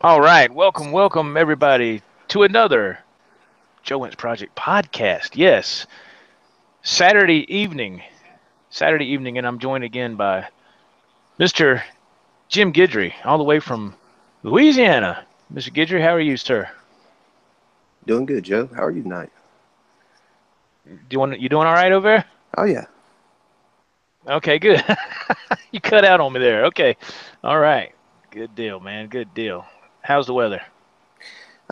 All right, welcome everybody to another Joe Wentz Project podcast. Yes, Saturday evening, and I'm joined again by Mr. Jim Guidry, all the way from Louisiana. Mr. Guidry, how are you, sir? Doing good, Joe. How are you tonight? You doing all right over there? Oh yeah, Okay, good. You cut out on me there. Okay, all right, good deal, man. Good deal. How's the weather?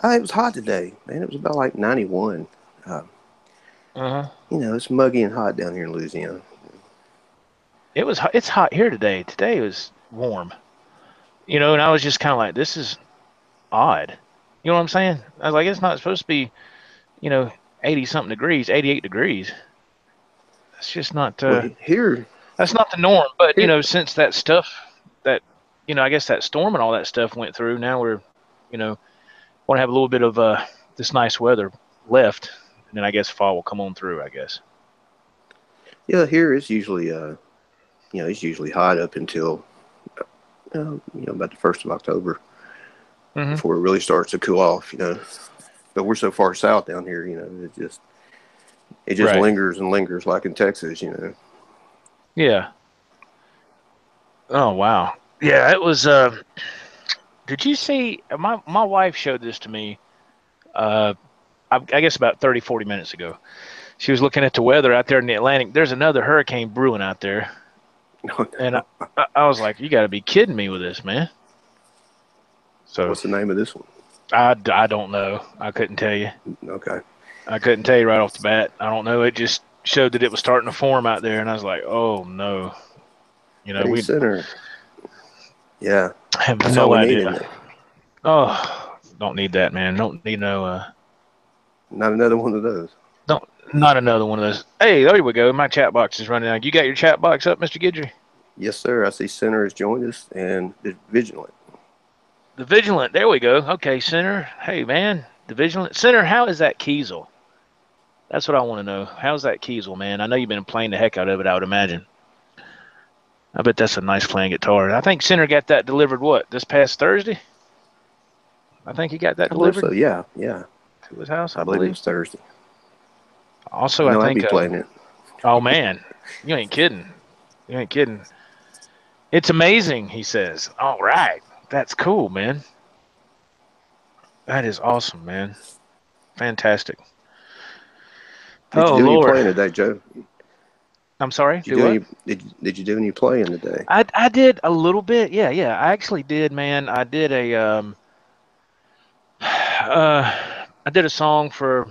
it was hot today, man. It was about like 91. Uh, Uh huh. it's muggy and hot down here in Louisiana. It's hot here today. Today was warm. And I was just kind of like, this is odd. You know what I'm saying? I was like, it's not supposed to be, you know, 80 something degrees, 88 degrees. That's just not, Well, here, that's not the norm. But, here, since that stuff that, I guess that storm and all that stuff went through, now we're, want to have a little bit of this nice weather left. And then I guess fall will come on through, I guess. yeah, here it's usually, it's usually hot up until, about the 1st of October Hmm. before it really starts to cool off. But we're so far south down here. It just Right. lingers and lingers like in Texas. Yeah. Oh, wow. Yeah, it was, did you see, my wife showed this to me, uh, I guess about 30, 40 minutes ago. She was looking at the weather out there in the Atlantic. There's another hurricane brewing out there, and I was like, "You got to be kidding me with this, man!" So What's the name of this one? I don't know. I couldn't tell you. Okay. I couldn't tell you right off the bat. I don't know. It just showed that it was starting to form out there, and I was like, "Oh no!" Hey, We Center. Yeah, have that's all no we need in idea. there. Oh, don't need that, man. Don't need no. Not another one of those. Don't Not another one of those. Hey, there we go. My chat box is running out. You got your chat box up, Mister Guidry? Yes, sir. I see Center has joined us and is vigilant. The Vigilant. There we go. Okay, Center. Hey, man. The Vigilant. Center, how is that Kiesel? That's what I want to know. How's that Kiesel, man? I know you've been playing the heck out of it, I would imagine. I bet that's a nice playing guitar. I think Center got that delivered, what, this past Thursday? I think he got that I believe delivered so. Yeah, yeah. to his house, I I believe it believe. was Thursday. Also, I I know I'd think, be playing it. oh, man. You ain't kidding. You ain't kidding. It's amazing, he says. All right. That's cool, man. That is awesome, man. Fantastic. Did you Oh, do any Lord. playing today, Joe? I'm sorry. Did you Do do what? any? Did you do any playing today? I did a little bit. Yeah, yeah. I actually did, man. I did a song for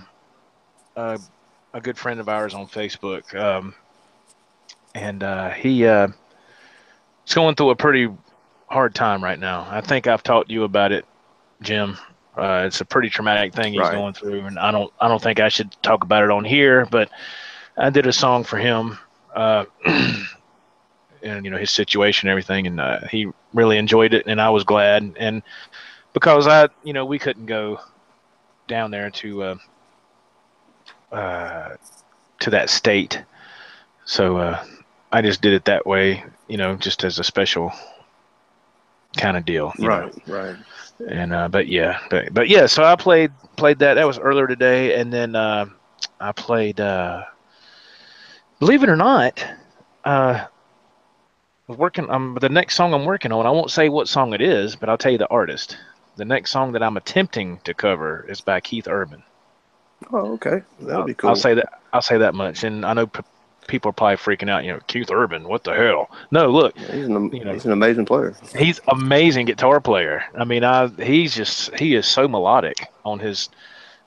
uh, a good friend of ours on Facebook, and he is going through a pretty hard time right now. I think I've talked to you about it, Jim. It's a pretty traumatic thing he's Right. going through, and I don't think I should talk about it on here, but I did a song for him. And his situation and everything, and he really enjoyed it, and I was glad. And because we couldn't go down there uh, to that state, so I just did it that way, just as a special kind of deal. Right. Right. And but yeah, so I played that. That was earlier today, and then I played. Believe it or not, uh, working. The next song I'm working on. I won't say what song it is, but I'll tell you the artist. The next song that I'm attempting to cover is by Keith Urban. Oh, okay. That'll be I'll cool. say that. I'll say that much. And I know people are probably freaking out. Keith Urban, what the hell? No, look, Yeah, you know, he's an amazing player. he's amazing guitar player. I mean, he is so melodic on his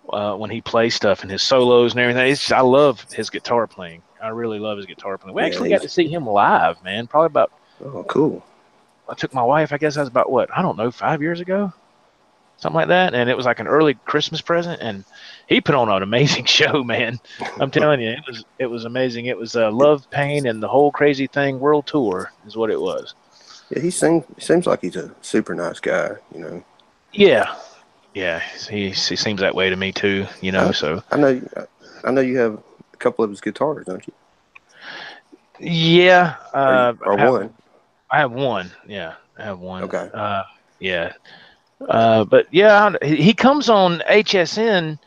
when he plays stuff and his solos and everything. I love his guitar playing. I really love his guitar playing. We Yeah, actually got he's to see him live, man. Probably about. oh cool. I took my wife. I guess that was about what, I don't know, 5 years ago, something like that. And it was like an early Christmas present, and he put on an amazing show, man. I'm telling you, it was amazing. It was Love, Pain, and the Whole Crazy Thing World Tour is what it was. Yeah, seems like he's a super nice guy. Yeah, yeah, he seems that way to me too. I So I know I know you have a couple of his guitars, don't you? yeah, Or one? I have one. Yeah, I have one. Okay. Yeah, But yeah, he comes on HSN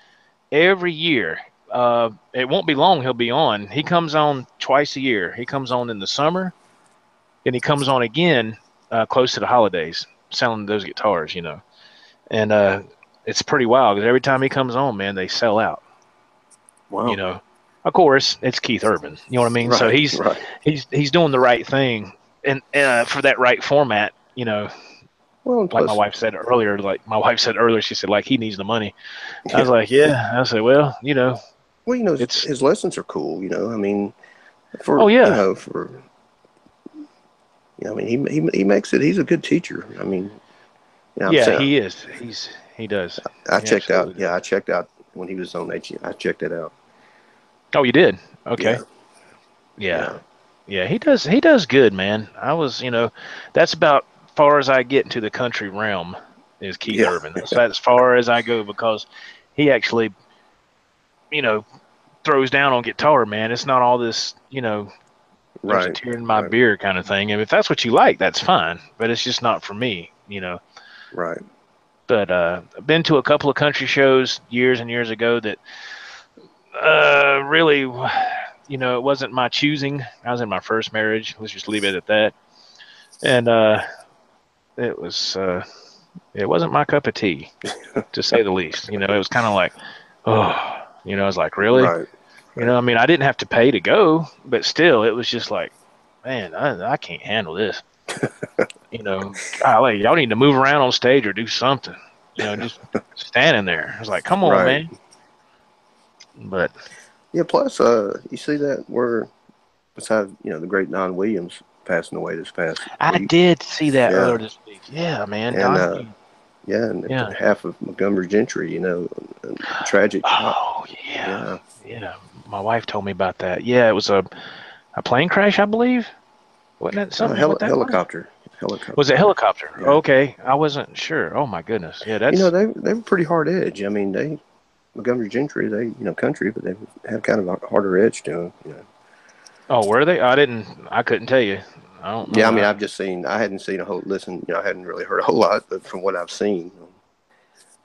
every year. It won't be long. He'll be on. He comes on twice a year. He comes on in the summer, and he comes on again close to the holidays, selling those guitars. And it's pretty wild because every time he comes on, man, they sell out. You Wow. know, of course, it's Keith Urban. You know what I mean? So Right. he's Right. he's doing the right thing, and for that right format. Well, and Like my plus, wife said earlier. She said like he needs the money. I was yeah. like, yeah. I said, well, Well, it's his lessons are cool. I mean, oh yeah, I mean, he makes it. He's a good teacher. I mean, I'm yeah. saying He is. He does. I He checked out. absolutely Yeah, does. I checked out when he was on H. I checked it out. Oh, you did? Okay. Yeah, Yeah. yeah, Yeah. He does good, man. That's about far as I get into the country realm is Keith yeah, Urban. That's as far as I go because he actually, you know, throws down on guitar, man. It's not all this, there's a right, tear in my right, beer kind of thing. And if that's what you like, that's fine. But it's just not for me. right. But I've been to a couple of country shows years and years ago that really, it wasn't my choosing. I was in my first marriage. Let's just leave it at that. And it was it wasn't my cup of tea, to say the least. It was kind of like, oh, I was like, really? Right, right. I mean, I didn't have to pay to go, but still, it was just like, man, I can't handle this. Golly, y'all need to move around on stage or do something. Just standing there. I was like, come on, Right. man. But Yeah. Plus, you see that where besides the great Don Williams passing away this past I week. did see that Yeah, earlier this week. Yeah, man, and Don Williams. yeah, and Yeah. half of Montgomery Gentry. Tragic. Oh, yeah, Yeah. yeah. My wife told me about that. Yeah, it was a plane crash, I believe. Wasn't that something what that was? Helicopter. Was Helicopter. it helicopter? Yeah. Okay, I wasn't sure. Oh my goodness. Yeah, They were pretty hard edge. I mean, they Montgomery Gentry. They country, but they have kind of a harder edge to them. Oh, were they? I couldn't tell you. I don't Yeah. know. I mean, I've just seen. I hadn't seen a whole listen. I hadn't really heard a whole lot, but from what I've seen,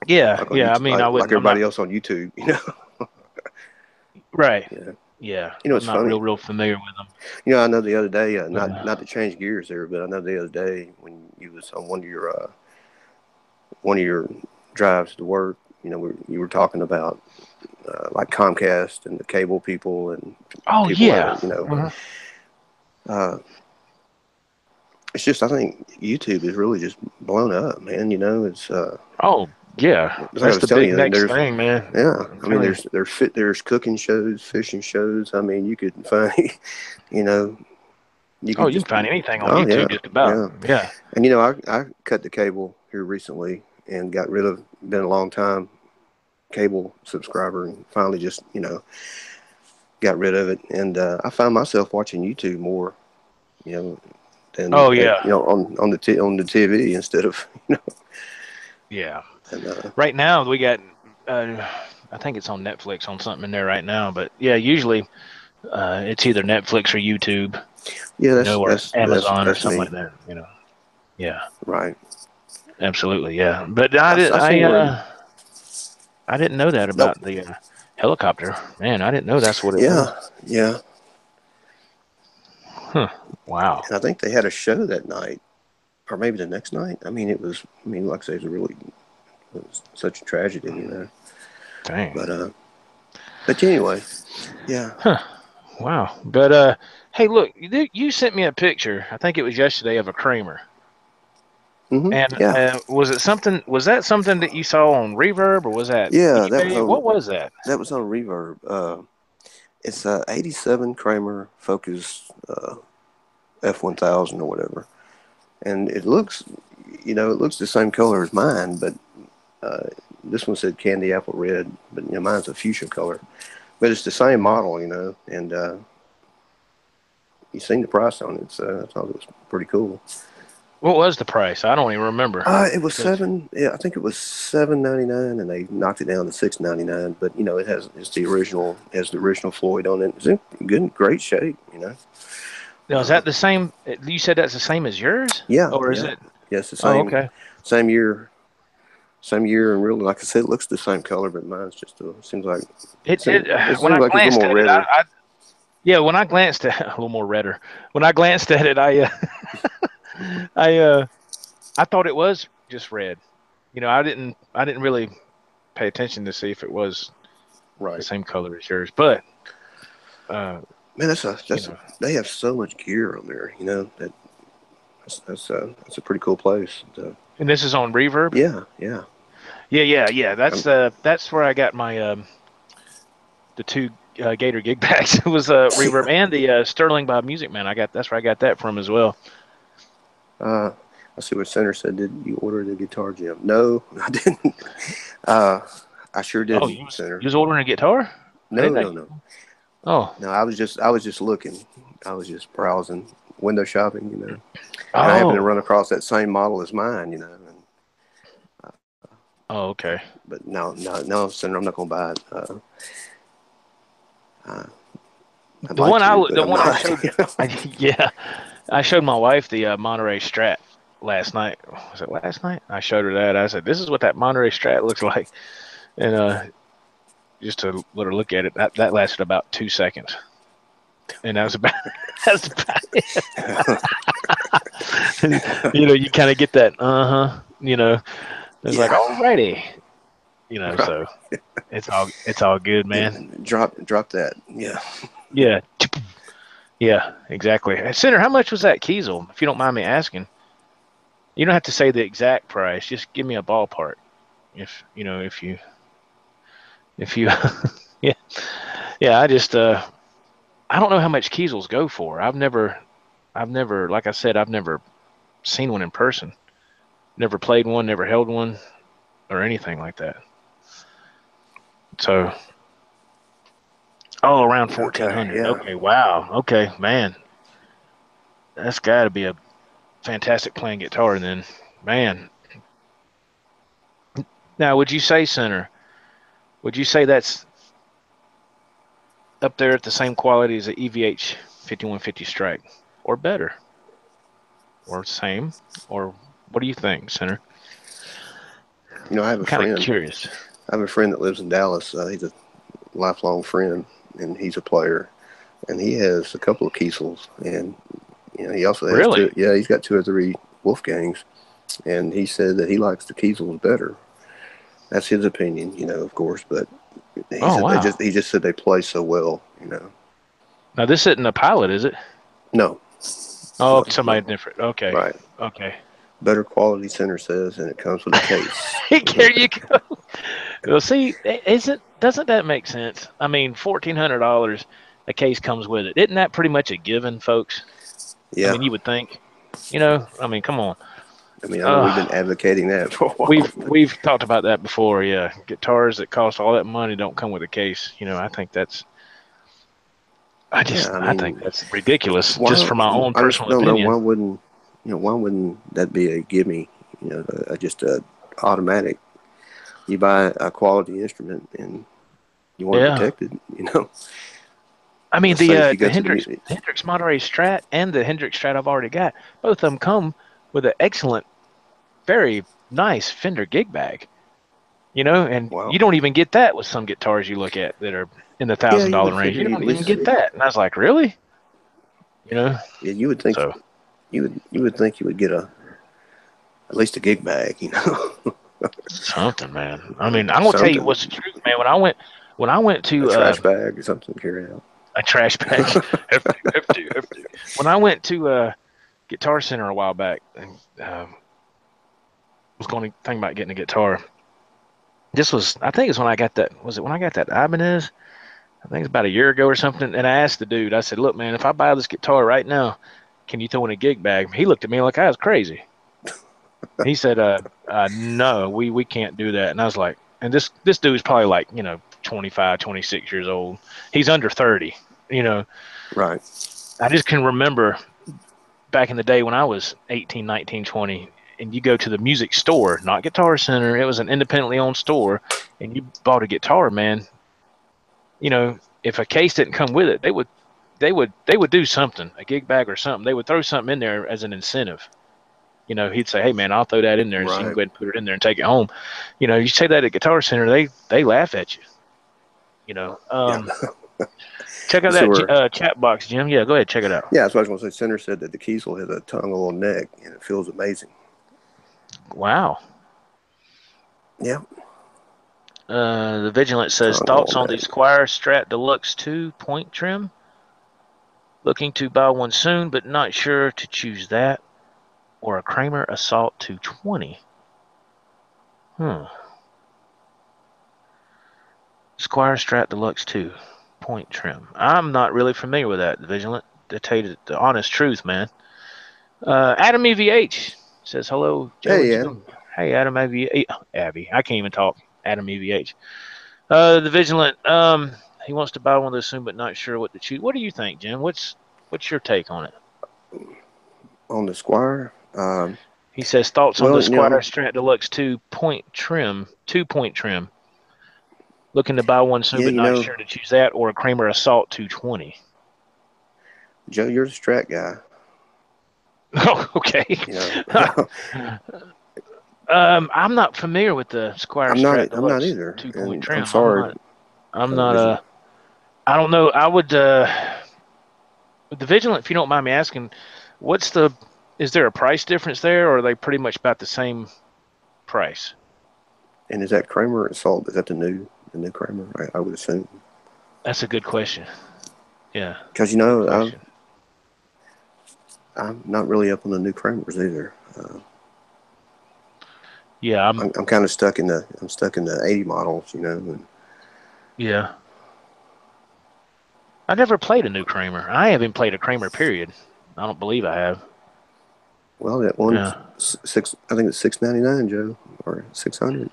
Yeah, like on yeah. I YouTube, mean, I like wouldn't. I'm not everybody else on YouTube. right. Yeah. Yeah, It's I'm not funny. real familiar with them. I know the other day, But not to change gears there, but I know the other day when you was on one of your drives to work, you were talking about like Comcast and the cable people and oh people yeah. having, Mhm. uh, it's just I think YouTube is really just blown up, man. Oh yeah. Like I That's was the telling big you, next there's thing, man. yeah, I'm I mean telling you. there's cooking shows, fishing shows. I mean you could find, you know, you Oh, could you can just find anything on oh YouTube, yeah, just about. yeah. Yeah. And I cut the cable here recently and got rid of been a long time cable subscriber and finally just got rid of it and I find myself watching YouTube more you know than Oh yeah. on the TV instead of Yeah. and Right now we got. Uh, I think it's on Netflix on something in there right now. But yeah, usually it's either Netflix or YouTube, yeah or Amazon or that's something me like that. Yeah, right. absolutely. Yeah, but I did. I seen where I didn't know that nope about the helicopter. Man, I didn't know that's what it was. yeah yeah Huh. Wow. and I think they had a show that night or maybe the next night. I mean like I say it was such a tragedy Dang. but anyway yeah. Huh. Wow. But hey, look, you sent me a picture. I think it was yesterday of a Kramer. And Yeah, was it something? Was that something that you saw on Reverb, or was that yeah, eBay? What was that? that was on Reverb. It's a '87 Kramer Focus F1000 or whatever, and it looks the same color as mine, but uh, this one said candy apple red, but mine's a fuchsia color. But it's the same model, and you seen the price on it, so I thought it was pretty cool. What was the price? I don't even remember. It was 'Cause- seven. Yeah, I think it was $7.99, and they knocked it down to $6.99. But has the original Floyd on it. It's in great shape. now, is Uh, that the same? You said that's the same as yours, yeah, or is yeah, it? yeah. It's the Oh, okay. same year. same year, and really, like I said, it looks the same color, but mine's just seems like It, seems, it it when seems I like it's a little glanced more at it, redder. yeah, when I glanced at a little more redder. When I glanced at it, I I thought it was just red. I didn't really pay attention to see if it was the Right. same color as yours. But uh, Man, you know, they have so much gear on there. That's a pretty cool place. and this is on Reverb. Yeah, yeah. Yeah. I'm, That's where I got my the two Gator gig bags. It was Reverb and the Sterling by Music Man. That's where I got that from as well. uh, I see what Center said. Did you order the guitar, Jim? No, I didn't. Uh, I sure Oh, didn't, you Center. was ordering a guitar? I No, didn't know. no, no, Oh, no. I was just looking. I was just browsing, window shopping, and I happened to oh, run across that same model as mine, And oh. Okay. but no, no, no, Senator, I'm not going to buy it. Uh, I'd like to, but The I'm one I not. showed. Yeah, I showed my wife the Monterey Strat last night. Was it last night? I showed her that. I said, "This is what that Monterey Strat looks like," and just to let her look at it, that lasted about 2 seconds, and that was about that's about it. You kind of get that, It's like, Yeah, alrighty, right. so it's all good, man. Drop that. Yeah. Yeah, yeah, exactly. Hey, Senator, how much was that Kiesel, if you don't mind me asking? You don't have to say the exact price. Just give me a ballpark. If you, yeah, yeah. I don't know how much Kiesels go for. I've never, like I said, I've never seen one in person. Never played one, never held one, or anything like that. So, oh, around Okay. 1,400. Yeah. Okay, wow. Okay, man, that's got to be a fantastic playing guitar. Then, man. Now, would you say, Center? Would you say that's up there at the same quality as the EVH 5150 Strike, or better, or same, or what do you think, Center? I have a I'm kind of friend. curious. I have a friend that lives in Dallas. He's a lifelong friend, and he's a player, and he has a couple of Kiesels, and he also has Really? two. Yeah, he's got two or three Wolfgangs, and he said that he likes the Kiesels better. That's his opinion, of course, but he Oh, said wow. he just said they play so well. Now this isn't a pilot, is it? No, Oh, no, somebody no. different. Okay. Right. Okay. Better quality, Center says, and it comes with a case. There you go. Well, see, isn't doesn't that make sense? I mean, $1,400, a case comes with it. Isn't that pretty much a given, folks? I Yeah. mean, you would think. I mean, come on. I mean, I know we've been Uh, advocating that for a while. we've talked about that before. Yeah, guitars that cost all that money don't come with a case. I think Yeah, I I think mean, that's ridiculous, just why? from my own I just personal don't know opinion. why wouldn't that be a gimme? Just a automatic. You buy a quality instrument and you want it Yeah, protected. I mean Let's say if you the go to the Hendrix Monterey Strat and the Hendrix Strat I've already got, both of them come with an excellent, very nice Fender gig bag. And wow, you don't even get that with some guitars you look at that are in the yeah, thousand you dollar would range. figure You you don't at even least get that, and I was like, really? You know, yeah, you would think so you would think you would get a at least a gig bag. something, man. I mean, I'm gonna tell you Something, what's the truth, man. When I went a to trash bag or something to carry out. a trash bag, have to. When I went to Guitar Center a while back, and was going to think about getting a guitar. I think it's when I got that. Was it when I got that Ibanez? I think it's about a year ago or something. And I asked the dude, I said, "Look, man, if I buy this guitar right now, can you throw in a gig bag?" He looked at me like I was crazy. He said, "No, we can't do that." And I was like, and this dude's probably like 25, 26 years old. He's under 30. You know, Right. I just can remember back in the day when I was 18, 19, 20, and you go to the music store, not Guitar Center. It was an independently owned store, and you bought a guitar, man. If a case didn't come with it, they would do something, a gig bag or something. They would throw something in there as an incentive. You know, he'd say, "Hey, man, I'll throw that in there, and so you can Right. go ahead and put it in there and take it home." You know, you say that at Guitar Center, they laugh at you. You know, Yeah. check out So that we're chat box, Jim. Yeah, go ahead, check it out. yeah. That's what I was going to say. Center said that the Kiesel has a tongue, a little neck, and it feels amazing. Wow. Yeah. The Vigilant says Tongue, a little thoughts on the neck. Squire Strat Deluxe 2 point trim. Looking to buy one soon, but not sure to choose that or a Kramer Assault 220. Squire Strat Deluxe 2 point trim. I'm not really familiar with that, Vigilant. To tell you the honest truth, man. Adam EVH says hello, Joe and Hey, Jim. Adam. Hey, Adam Abby. I can't even talk. Adam EVH. The Vigilant. He wants to buy one of those soon, but not sure what to choose. What do you think, Jim? What's your take on it? On the Squire. He says thoughts on Well, the Squire Strat Deluxe 2 point trim. 2 point trim. Looking to buy one soon, yeah, but not sure to choose that or a Kramer Assault 220. Joe, you're the Strat guy. Oh, okay. I'm not familiar with the Squire Strat I'm not Deluxe either, 2 point and I'm trim. I'm sorry, not. I'm not. Vigilant. I don't know. I would. With the Vigilant, if you don't mind me asking, what's the? Is there a price difference there, or are they pretty much about the same price? And is that Kramer Assault? Is that the new Kramer? I would assume. That's a good question. Yeah, Because good question. I'm not really up on the new Kramers either. Yeah, I'm kind of stuck in the 80 models, And yeah. I never played a new Kramer. I haven't played a Kramer. Period. I don't believe I have. well, that one's Yeah. six. I think it's $6.99, Joe, or 600.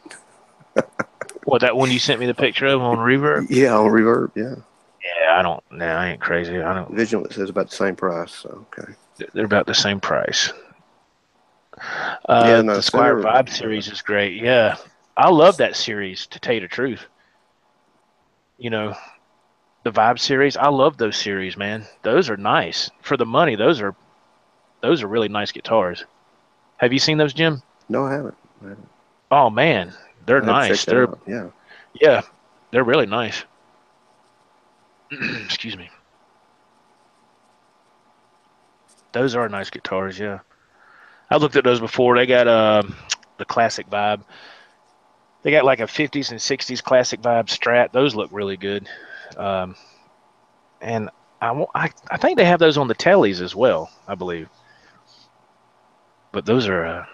What, that one you sent me the picture of on Reverb? Yeah, on Reverb. Yeah, Yeah, I don't. Nah, I ain't crazy. I don't. Vigilant says about the same price. So okay. They're about the same price. Yeah, no The Squire Center. Vibe series is great. Yeah, I love that series. To tell you the truth, you know, the Vibe series. I love those series, man. Those are nice for the money. Those are really nice guitars. Have you seen those, Jim? No, I haven't. Oh man, they're I'd have to check nice. that out. Yeah. Yeah, they're really nice. Excuse me. Those are nice guitars. Yeah, I looked at those before. They got the classic Vibe. They got like a 50s and 60s classic Vibe Strat. Those look really good. Um, and I think they have those on the tellies as well, I believe. But those are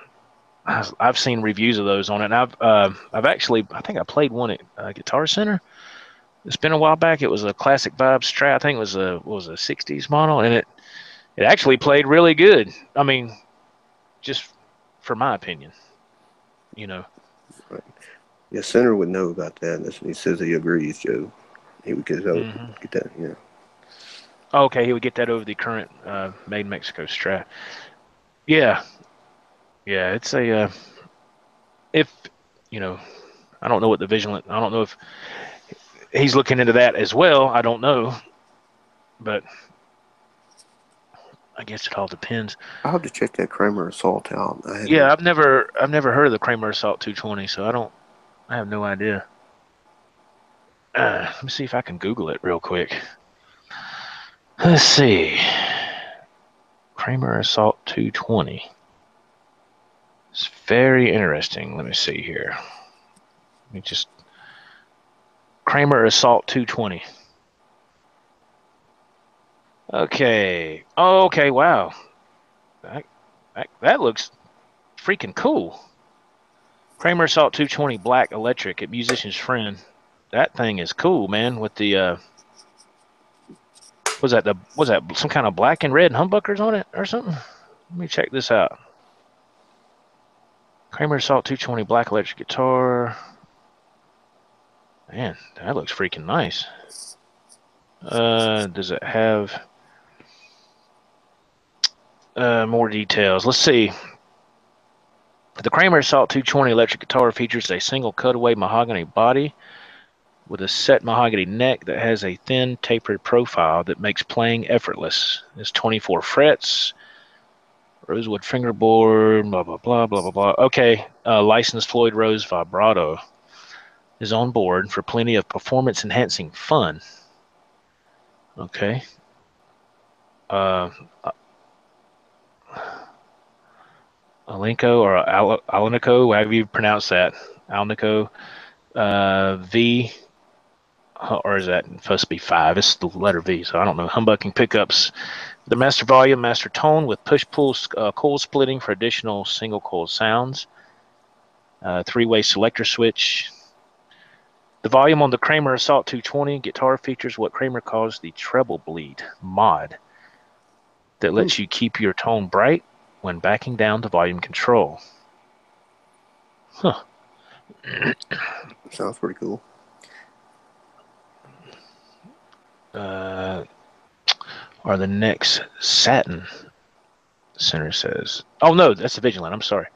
I've seen reviews of those on it. And I've actually, I think I played one at Guitar Center. It's been a while back. It was a classic Vibe Strat. I think it was a 60s model, and it actually played really good. I mean, just for my opinion, you know. Right. Yeah, Center would know about that. He says he agrees, Joe. He would get Mm-hmm. that. Yeah. Okay, he would get that over the current Made in Mexico Strat. Yeah, yeah. It's a if you know, I don't know what the Vigilant. I don't know if he's looking into that as well. I don't know, but I guess it all depends. I'll have to check that Kramer Assault out. I Yeah, hadn't. I've never heard of the Kramer Assault 220, so I have no idea. Let me see if I can Google it real quick. Let's see. Kramer Assault 220. It's very interesting. Let me see here. Let me just Kramer Assault 220. Okay. Oh, okay. Wow. That looks freaking cool. Kramer Assault 220 Black Electric at Musician's Friend. That thing is cool, man. With the was that some kind of black and red humbuckers on it or something? Let me check this out. Kramer Assault 220 Black Electric guitar. Man, that looks freaking nice. Does it have more details? Let's see. The Kramer Assault 220 electric guitar features a single cutaway mahogany body with a set mahogany neck that has a thin, tapered profile that makes playing effortless. It's 24 frets, Rosewood fingerboard, blah, blah, blah, blah, blah, blah. Okay. Licensed Floyd Rose vibrato is on board for plenty of performance enhancing fun. Okay. Uh, Alenco or Alenico, however you pronounce that. Alnico V, or is that supposed to be 5? It's the letter V, so I don't know. Humbucking pickups. The master volume, master tone with push-pull coil splitting for additional single coil sounds. 3-way selector switch. The volume on the Kramer Assault 220 guitar features what Kramer calls the treble bleed mod that lets you keep your tone bright when backing down the volume control. Huh. Sounds pretty cool. Or the next satin, center says. Oh, no, that's the Vigilant. I'm sorry.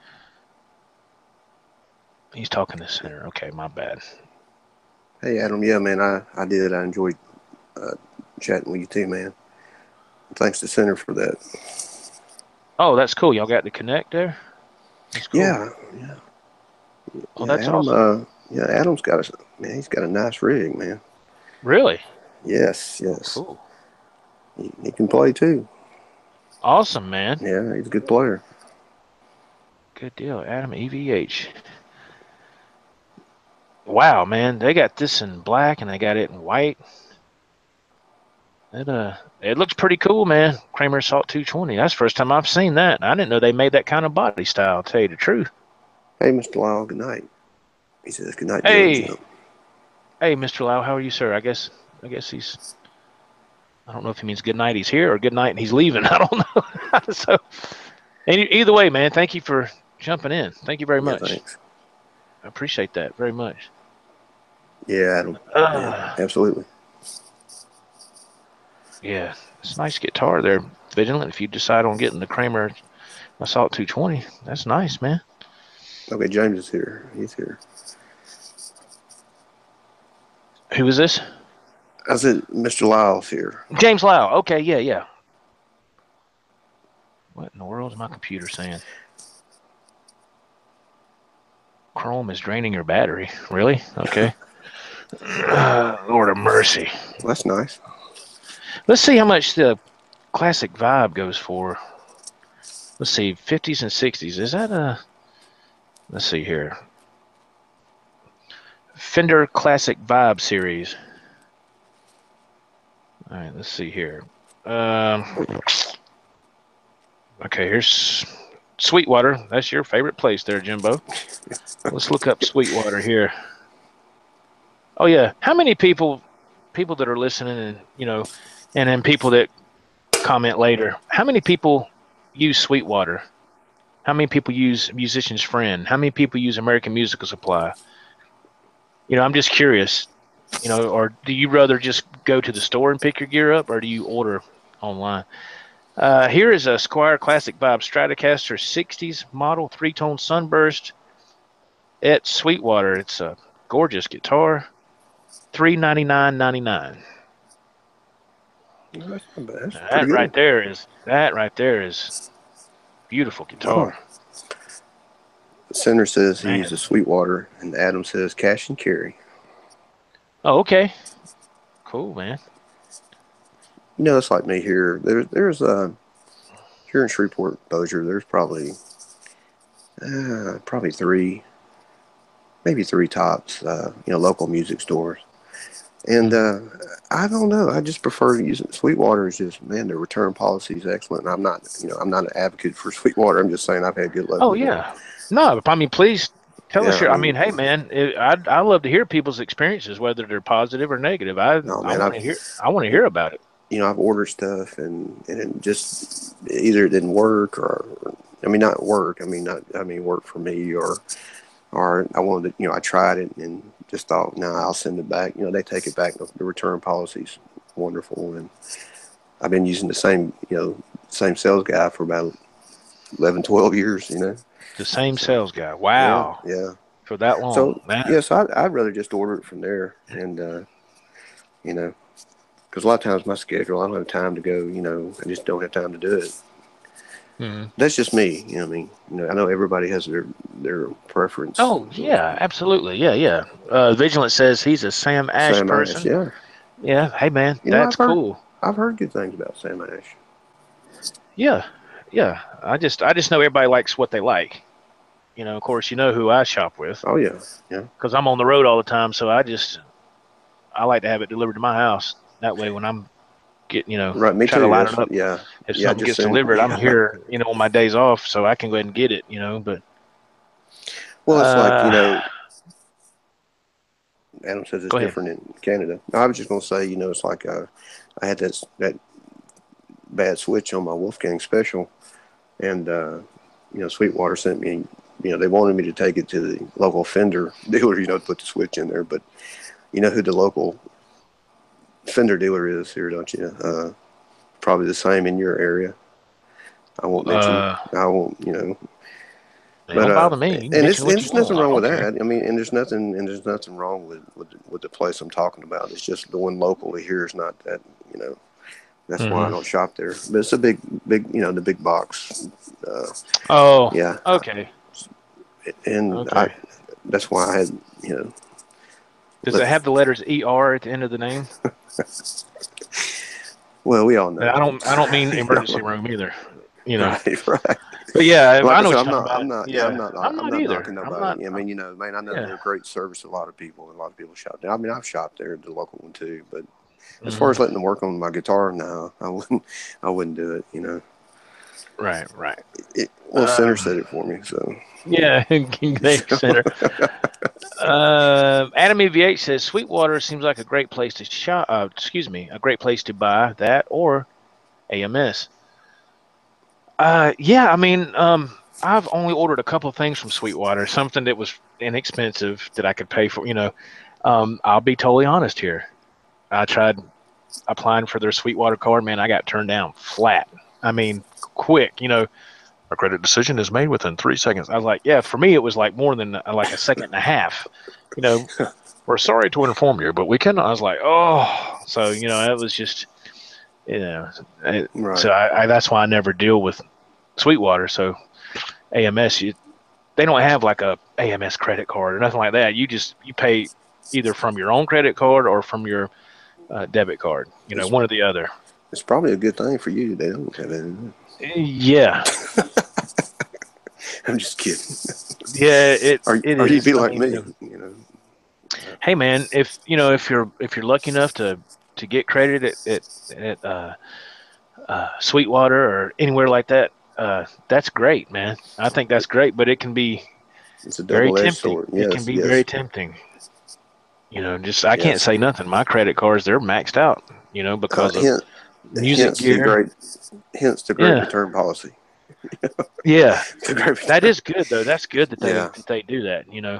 He's talking to center. Okay, my bad. Hey, Adam. Yeah, man, I did. I enjoyed chatting with you too, man. Thanks to Center for that. Oh, that's cool. Y'all got to connect there? That's cool. Yeah. Oh, Yeah, that's Adam, awesome. Adam's got he's got a nice rig, man. Really? Yes. Cool. He can play too. Awesome, man. Yeah, he's a good player. Good deal. Adam EVH. Wow, man. They got this in black and they got it in white. It looks pretty cool, man. Kramer Assault 220. That's the first time I've seen that. I didn't know they made that kind of body style, to tell you the truth. Hey, Mr. Lyle, good night. He says, good night, Joe and Hey. Jim. Hey, Mr. Lau, how are you, sir? I guess he's, I don't know if he means good night he's here or good night and he's leaving. I don't know. So, either way, man, thank you for jumping in. Thank you very Yeah, much. thanks. I appreciate that very much. Yeah, Adam. Yeah, absolutely. Yeah, it's a nice guitar there, Vigilant. If you decide on getting the Kramer Assault 220, that's nice, man. Okay, James is here. He's here. Who is this? I said, Mr. Lyle's here. James Lau. Okay, yeah. What in the world is my computer saying? Chrome is draining your battery. Really? Okay. Lord of mercy. Well, that's nice. Let's see how much the classic vibe goes for. Let's see, 50s and 60s. Is that let's see here. Fender Classic Vibe Series. All right, let's see here. Okay, here's Sweetwater. That's your favorite place there, Jimbo. Let's look up Sweetwater here. Oh yeah, how many people that are listening, and and then people that comment later, how many people use Sweetwater? How many people use Musician's Friend? How many people use American Musical Supply? I'm just curious, or do you rather just go to the store and pick your gear up, or do you order online? Here is a Squier Classic Vibe Stratocaster 60s model 3-tone sunburst at Sweetwater. It's a gorgeous guitar. $399.99. No, that's not bad. That's pretty That good. right there is beautiful guitar. The Center says he Man. uses Sweetwater, and Adam says cash and carry. Oh, okay. Cool, man. It's like me here. There's here in Shreveport, Bossier. There's probably three, maybe three tops. Local music stores. And I don't know. I just prefer to use it. Sweetwater is just, man, the return policy is excellent. And I'm not an advocate for Sweetwater. I'm just saying I've had good luck Oh, with it. yeah. No, I mean, please tell us Yeah, your. I mean, hey, man, I love to hear people's experiences, whether they're positive or negative. I man, want to hear. I want to hear about it. I've ordered stuff and it just either it didn't work or, I mean, not work. I mean, work for me or I wanted to, I tried it and just thought, no, I'll send it back. They take it back. The return policy's wonderful. And I've been using the same sales guy for about 11, 12 years, The same So, sales guy. Wow. yeah. For that long. So, Man. yes, I'd rather just order it from there. And, because a lot of times my schedule, I don't have time to go, I just don't have time to do it. Mhm. That's just me. You know what I mean? I know everybody has their preference. Oh yeah, absolutely. Yeah, yeah. Vigilant says he's a Sam Ash Sam Ash, person. yeah. Yeah. Hey man, You know, that's cool. I've heard good things about Sam Ash. Yeah. Yeah. I just know everybody likes what they like. Of course, you know who I shop with Oh yeah, yeah. because I'm on the road all the time. So I like to have it delivered to my house. That way, when I'm Right, me try to too. line it That's up. yeah, If yeah. I something just gets seen delivered, I'm yeah. here, on my days off, so I can go ahead and get it. Well, it's like Uh, Adam says it's Go ahead. different in Canada. No, I was just gonna say, it's like I had that bad switch on my Wolfgang Special, and Sweetwater sent me. They wanted me to take it to the local Fender dealer, to put the switch in there. But you know who the local Fender dealer is here, don't you? Probably the same in your area. I won't mention. Uh, I won't. it But don't bother me. You can and mention it's and what you there's want. nothing I wrong with don't care. that. I mean, and there's nothing wrong with the place I'm talking about. It's just the one locally here is not that. That's why I Hmm. don't shop there. But it's a big, the big box. Uh, Oh, yeah, okay, and okay. that's why I had, you know, Does let, it have the letters ER at the end of the name? well, we all And know. I don't mean emergency room either. You know. Right, right. But yeah, Like I I know said, what you're talking about. I'm Yeah, not, I'm I'm not not knocking either. I'm not. nobody. I mean, man, I know Yeah. they're great service to a lot of people, and a lot of people shop there. I mean, I've shopped there, the local one too. But as far Hmm. as letting them work on my guitar, no, I wouldn't do it. Right. Right. Well, Center Um. said it for me, so. Yeah. Thanks, Center. Adam EVH says Sweetwater seems like a great place to shop. Excuse me, a great place to buy that or AMS. Yeah, I mean, I've only ordered a couple of things from Sweetwater, something that was inexpensive that I could pay for. I'll be totally honest here. I tried applying for their Sweetwater card, man. I got turned down flat. I mean, quick. A credit decision is made within 3 seconds. I was like, yeah, for me, it was like more than like a second and a half. You know, we're sorry to inform you, but we cannot. I was like, oh, so it was just, you know, Right. so I that's why I never deal with Sweetwater. So AMS, they don't have like a AMS credit card or nothing like that. You pay either from your own credit card or from your debit card. It's One or the other. it's probably a good thing for you. They don't have it. Yeah, I'm just kidding. yeah, it Or it or you is. be I like mean, me, hey man, if you're lucky enough to get credit at Sweetwater or anywhere like that, that's great, man. I think that's great, but it can be It's a very double-edged tempting. sword. It can Yes, be very yes, tempting. Just I can't yes. say nothing. My credit cards, they're maxed out. Because of Hint, music gear. hence the great Yeah, return policy. yeah, The great that return. is good though. That's good that they Yeah, that they do that. yeah.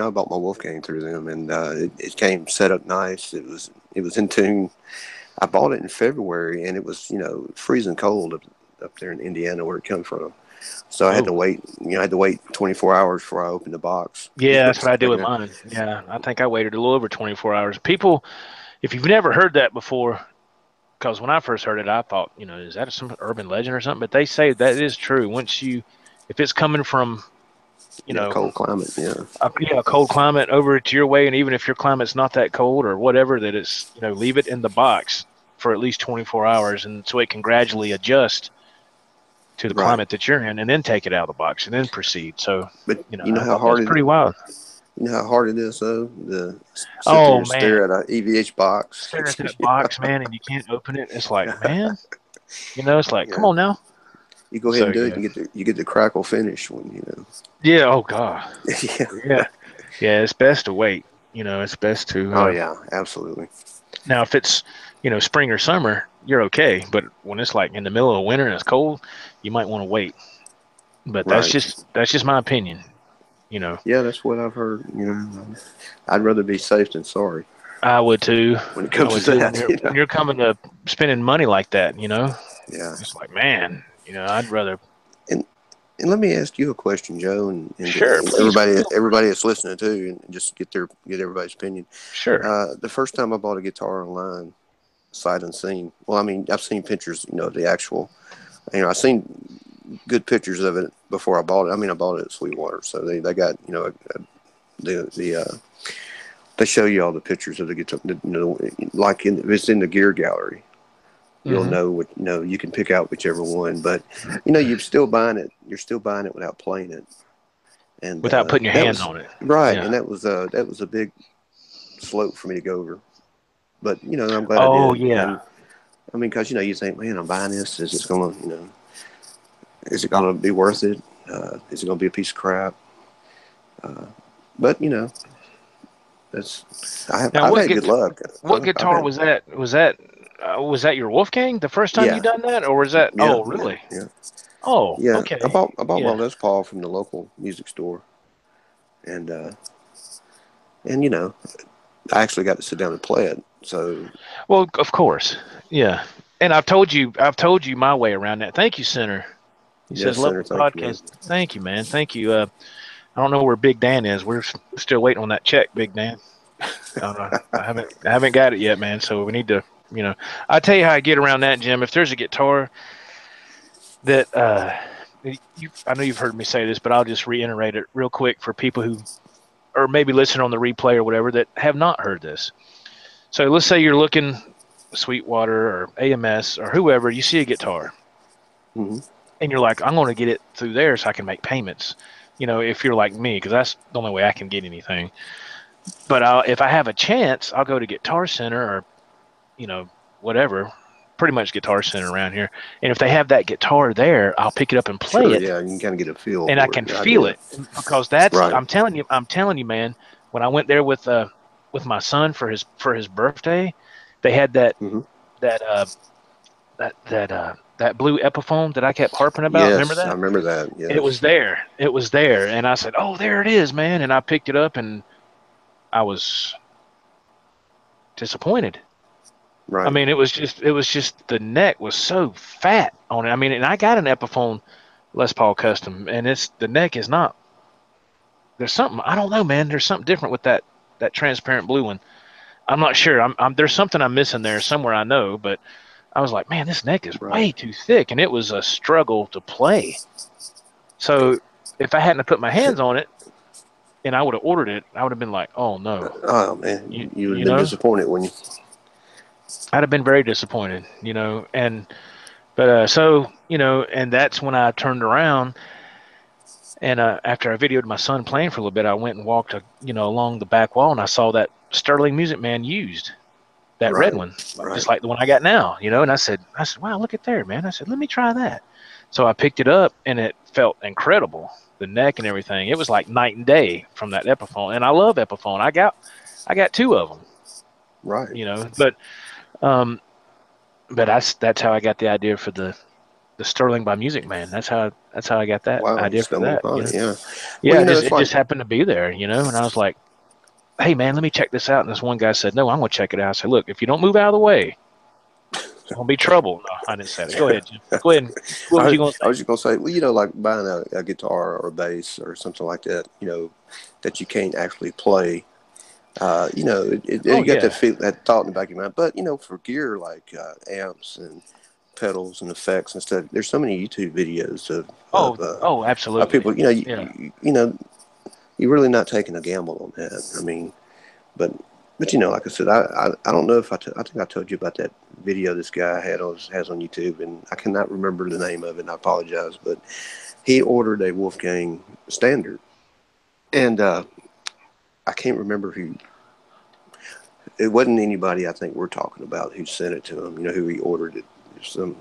I bought my Wolfgang through them, and it came set up nice. It was in tune. I bought it in February, and it was freezing cold up there in Indiana where it comes from. So I had to Oh, wait. I had to wait 24 hours before I opened the box. yeah, that's what I do Take with it out. mine. Yeah, I think I waited a little over 24 hours. People, if you've never heard that before, because when I first heard it, I thought, is that some urban legend or something? But they say that is true. If it's coming from, you Yeah, know, cold climate. Yeah, a cold climate over to your way, and even if your climate's not that cold or whatever, that it's, leave it in the box for at least 24 hours, and so it can gradually adjust to the right. climate that you're in, and then take it out of the box and then proceed. So, But I thought that was pretty wild. you know how hard it is though to sit there Oh and man, stare at a EVH box. staring at that box, man, and you can't open it. It's like, man, it's like, come Yeah, on now. you go ahead So and do it, yeah, and you get the crackle finish when yeah. Oh god, Yeah. yeah, yeah. It's best to wait. It's best to. Oh yeah, absolutely. Now, if it's spring or summer, you're okay. But when it's like in the middle of winter and it's cold, you might want to wait. But that's Right. just my opinion. You know, Yeah, that's what I've heard. I'd rather be safe than sorry I would too. when it I comes would to too. that. When you're coming to spending money like that, Yeah. it's like, man, I'd rather. And and let me ask you a question, Joe, and Sure, please. everybody that's listening too, and just get everybody's opinion. Sure. The first time I bought a guitar online, sight unseen. Well, I mean, I've seen pictures, the actual I seen good pictures of it before I bought it. I mean, I bought it at Sweetwater, so they got the they show you all the pictures of the guitar. Like if it's in the gear gallery, you'll Mm-hmm. know what you can pick out whichever one. But you're still buying it. You're still buying it without playing it, and Without putting your that hands was on it. right. Yeah. And that was a big slope for me to go over. But I'm glad I Oh did. yeah. And I mean, because you think, man, I'm buying this. Is it gonna is it gonna be worth it? Is it gonna be a piece of crap? But that's Now, I've had good luck. what I've guitar had was that? Was that your Wolfgang the first time you yeah, done that, or was that? yeah, Oh, yeah, really? yeah, Oh, yeah. okay. I bought my Yeah. Les Paul from the local music store, and I actually got to sit down and play it. So Well, of course. Yeah. And I've told you my way around that. Thank you, Senator. He says, yes, love Senator, the thank you, man. podcast. Thank you, man. Thank you. I don't know where Big Dan is. We're still waiting on that check, Big Dan. I haven't got it yet, man. So we need to, you know, I tell you how I get around that, Jim. If there's a guitar that I know you've heard me say this, but I'll just reiterate it real quick for people who or maybe listen on the replay or whatever that have not heard this. So let's say you're looking Sweetwater or AMS or whoever, you see a guitar Mm-hmm. and you're like, I'm going to get it through there so I can make payments. If you're like me, because that's the only way I can get anything. But if I have a chance, I'll go to Guitar Center or whatever, pretty much Guitar Center around here. And if they have that guitar there, I'll pick it up and play Sure, it, yeah, you can kind of get a feel and I for can it, the feel idea. it because that's Right. I'm telling you, man. When I went there with my son for his birthday, they had Mm-hmm. that uh that blue Epiphone that I kept harping about. Remember Yes, I that? remember that. It was Yes. there. It was there, and I said, "Oh, there it is, man!" And I picked it up, and I was disappointed. I Right. mean, it was just the neck was so fat on it. I mean, and I got an Epiphone Les Paul Custom, and it's the neck is not. There's something I don't know, man. There's something different with that transparent blue one. I'm not sure. There's something I'm missing there somewhere. I know, but I was like, man, this neck is Right. way too thick, and it was a struggle to play. So if I hadn't put my hands on it and I would have ordered it, I would have been like, oh no, Oh man, you would have you been know, disappointed when you. I'd have been very disappointed, and but so and that's when I turned around and after I videoed my son playing for a little bit, I went and walked along the back wall and I saw that Sterling Music Man used that red Right. one, Right. just like the one I got now, and I said, wow, look at there, man. I said, let me try that. So I picked it up and it felt incredible. The neck and everything. It was like night and day from that Epiphone. And I love Epiphone. I got two of them, Right. um, but that's how I got the idea for the Sterling by Music Man. That's how I got that Wow, you idea for stumbled upon that. it. Yeah. Well, Yeah, it's it like just happened to be there, and I was like, hey man, let me check this out. And this one guy said, no, I'm gonna check it out. I said, look, if you don't move out of the way, it's gonna be trouble. No, I didn't say that. Go ahead, Jim. Go ahead. What was you gonna I say? was just gonna say, well, like buying a guitar or a bass or something like that, that you can't actually play. Oh You got yeah. that thought in the back of your mind. But for gear like amps and pedals and effects and stuff, there's so many YouTube videos Oh, of absolutely. people. Yeah. You're really not taking a gamble on that. I mean, but like I said, I don't know if I think I told you about that video this guy has on YouTube, and I cannot remember the name of it. And I apologize, but he ordered a Wolfgang Standard, and I can't remember who. It wasn't anybody I think we're talking about who sent it to him. Who he ordered it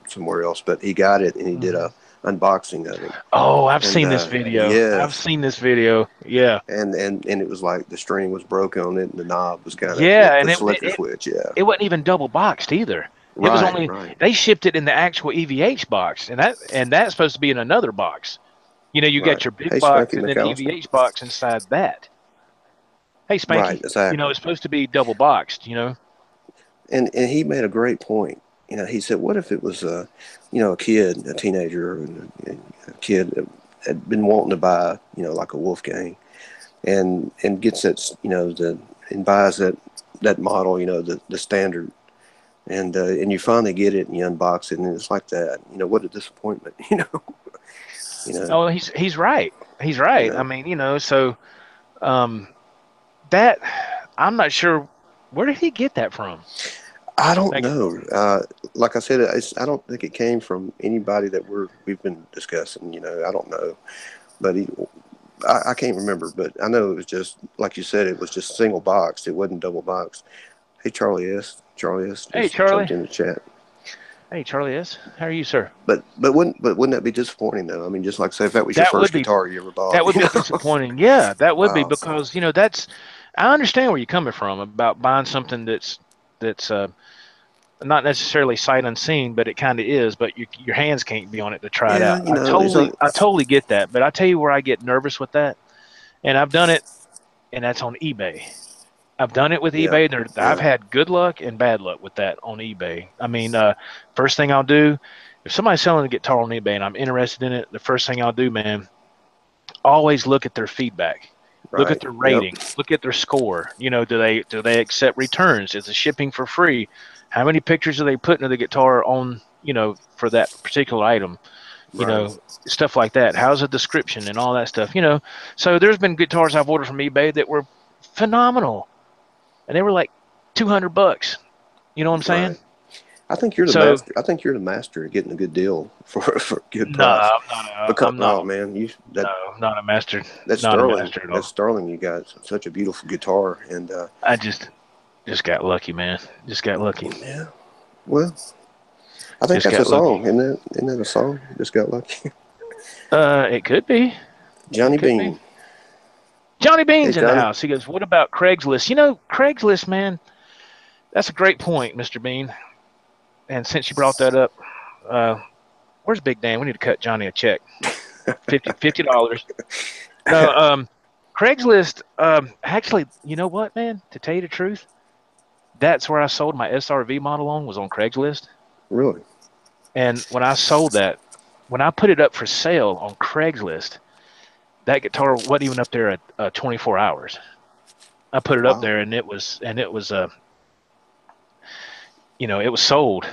somewhere else, but he got it and he did Mhm. a unboxing of it, Oh, I've and seen this video. I've yes, seen this video. Yeah. and it was like the string was broken on it and the knob was kind of Yeah, and the selector switch. Yeah, it wasn't even double boxed either. It was right, only right, they shipped it in the actual EVH box, and that's supposed to be in another box. You right. got your big Hey, box Spanky and then the McAllister. EVH box inside that. Hey, Right, Spanky, exactly. it's supposed to be double boxed. And he made a great point. He said, "What if it was a kid, a teenager, and a kid that had been wanting to buy, like a Wolfgang, and gets that, and buys that model, the standard, and you finally get it and you unbox it and it's like that. What a disappointment. You know, Oh, he's right. He's you right. I know. mean, so um, that I'm not sure where did he get that from? I don't Like, know. Like I said, I don't think it came from anybody that we've been discussing. I don't know, but I can't remember. But I know it was just like you said. It was just single boxed. It wasn't double boxed. Hey, Charlie S. hey, just Charlie. jumped in the chat. Hey, Charlie S. How are you, sir? But wouldn't that be disappointing though? I mean, just like say if that was your That would first be guitar you ever bought. that would be disappointing. Yeah, that would be Wow. because that's I understand where you're coming from about buying something that's not necessarily sight unseen, but it kind of is. But your hands can't be on it to try it Yeah, out. it's like I totally get that. But I tell you where I get nervous with that, and I've done it, and that's on eBay. I've done it with yeah, eBay. I've yeah, had good luck and bad luck with that on eBay. I mean, first thing I'll do if somebody's selling a guitar on eBay and I'm interested in it, the first thing I'll do, man, always look at their feedback. Look at right, their yep, rating. Look at their score. Do they accept returns? Is the shipping for free? How many pictures are they putting of the guitar on, for that particular item? You right, know, stuff like that. How's the description and all that stuff? So there's been guitars I've ordered from eBay that were phenomenal and they were like $200. You know what I'm saying? right. I think you're the So master. I think you're the master at getting a good deal for a good no, price. I'm not. Because I'm oh not. man, you No, not a master. that's Not a sterling. master at That's all. sterling. You got such a beautiful guitar, and I just got lucky, man. Just got lucky. yeah. Well, I think Just that's a got lucky. song, isn't it? Isn't that a song? Just got lucky. It could be. It Johnny could be. Bean. Johnny Hey Bean's in the Johnny. house. He goes, "What about Craigslist?" Craigslist, man. That's a great point, Mr. Bean. And since you brought that up, uh, where's Big Dan? We need to cut Johnny a check. $50. No, Craigslist. Actually, you know what, man? To tell you the truth, that's where I sold my SRV model on was on Craigslist. Really? And when I sold that, when I put it up for sale on Craigslist, that guitar wasn't even up there at 24 hours. I put it up Wow. there and it was sold.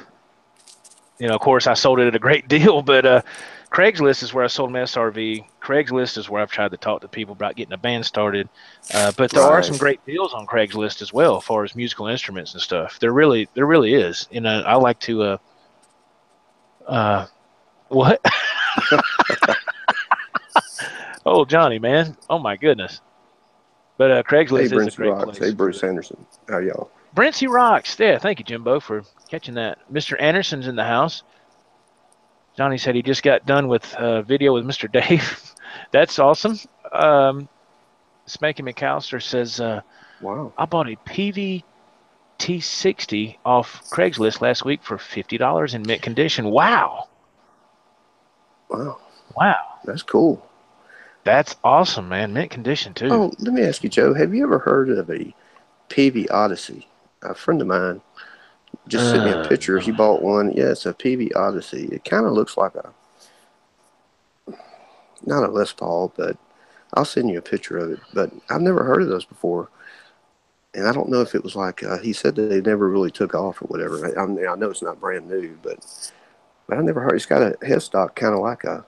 Of course I sold it at a great deal, but Craigslist is where I sold my SRV. Craigslist is where I've tried to talk to people about getting a band started. But there are Right. some great deals on Craigslist as well, as far as musical instruments and stuff. There really is. I like to, what? Oh, Johnny, man. Oh my goodness. But Hey Craigslist is a Brincy great Rocks. Hey place for Bruce that. Anderson. How y'all? Brincy rocks. Yeah, thank you, Jimbo, for catching that. Mr. Anderson's in the house. Johnny said he just got done with video with Mr. Dave. That's awesome. Spanky McAllister says, Wow. I bought a PVT60 off Craigslist last week for $50 in mint condition. Wow. Wow. Wow. That's cool. That's awesome, man. Mint condition, too. Oh, let me ask you, Joe. Have you ever heard of a PV Odyssey? A friend of mine just sent me a picture. He No. bought one. Yeah, it's a PV Odyssey. It kind of looks like not a Les Paul, but I'll send you a picture of it. But I've never heard of those before. And I don't know if it was like he said that they never really took off or whatever. I know it's not brand new, but I never heard. It's got a headstock kind of like a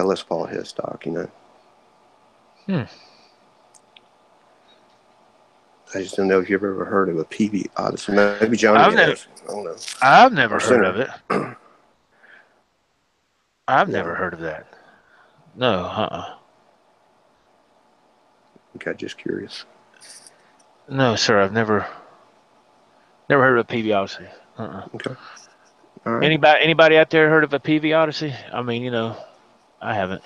Les Paul headstock. Hmm. I just don't know if you've ever heard of a PV Odyssey. Maybe Johnny I've never, has. I don't know. I've never Our heard of center. it. I've never No. heard of that. No, Okay, just curious. No, sir. I've never heard of a PV Odyssey. Okay. All right. Anybody out there heard of a PV Odyssey? I mean, I haven't.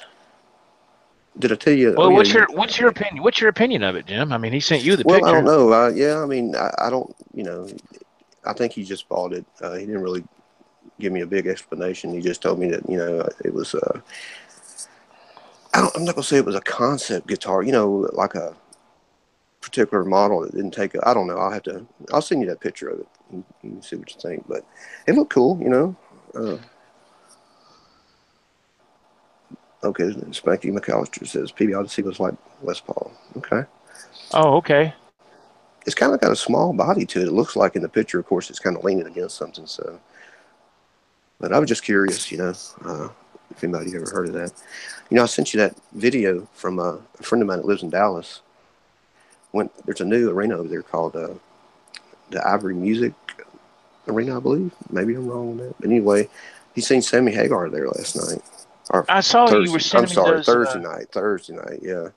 Did I tell you? Oh Well, yeah. what's your opinion? What's your opinion of it, Jim? I mean, he sent you the Well, I don't picture. know. Yeah. I mean, I don't. I think he just bought it. He didn't really give me a big explanation. He just told me that it was. I'm not gonna say it was a concept guitar. Like a particular model that didn't take. I don't know. I'll send you that picture of it and see what you think. But it looked cool. Okay. Spanky McAllister says PB Odyssey was like Les Paul. Okay. Oh, okay. it's kind of got a small body to it. It looks like in the picture, of course, it's kind of leaning against something. So, but I was just curious, if anybody ever heard of that. I sent you that video from a friend of mine that lives in Dallas. There's a new arena over there called the Ivory Music Arena, I believe. Maybe I'm wrong on that. But anyway, he seen Sammy Hagar there last night. Or I saw you were Thursday. I'm sending me sorry, Thursday night. Thursday night, yeah.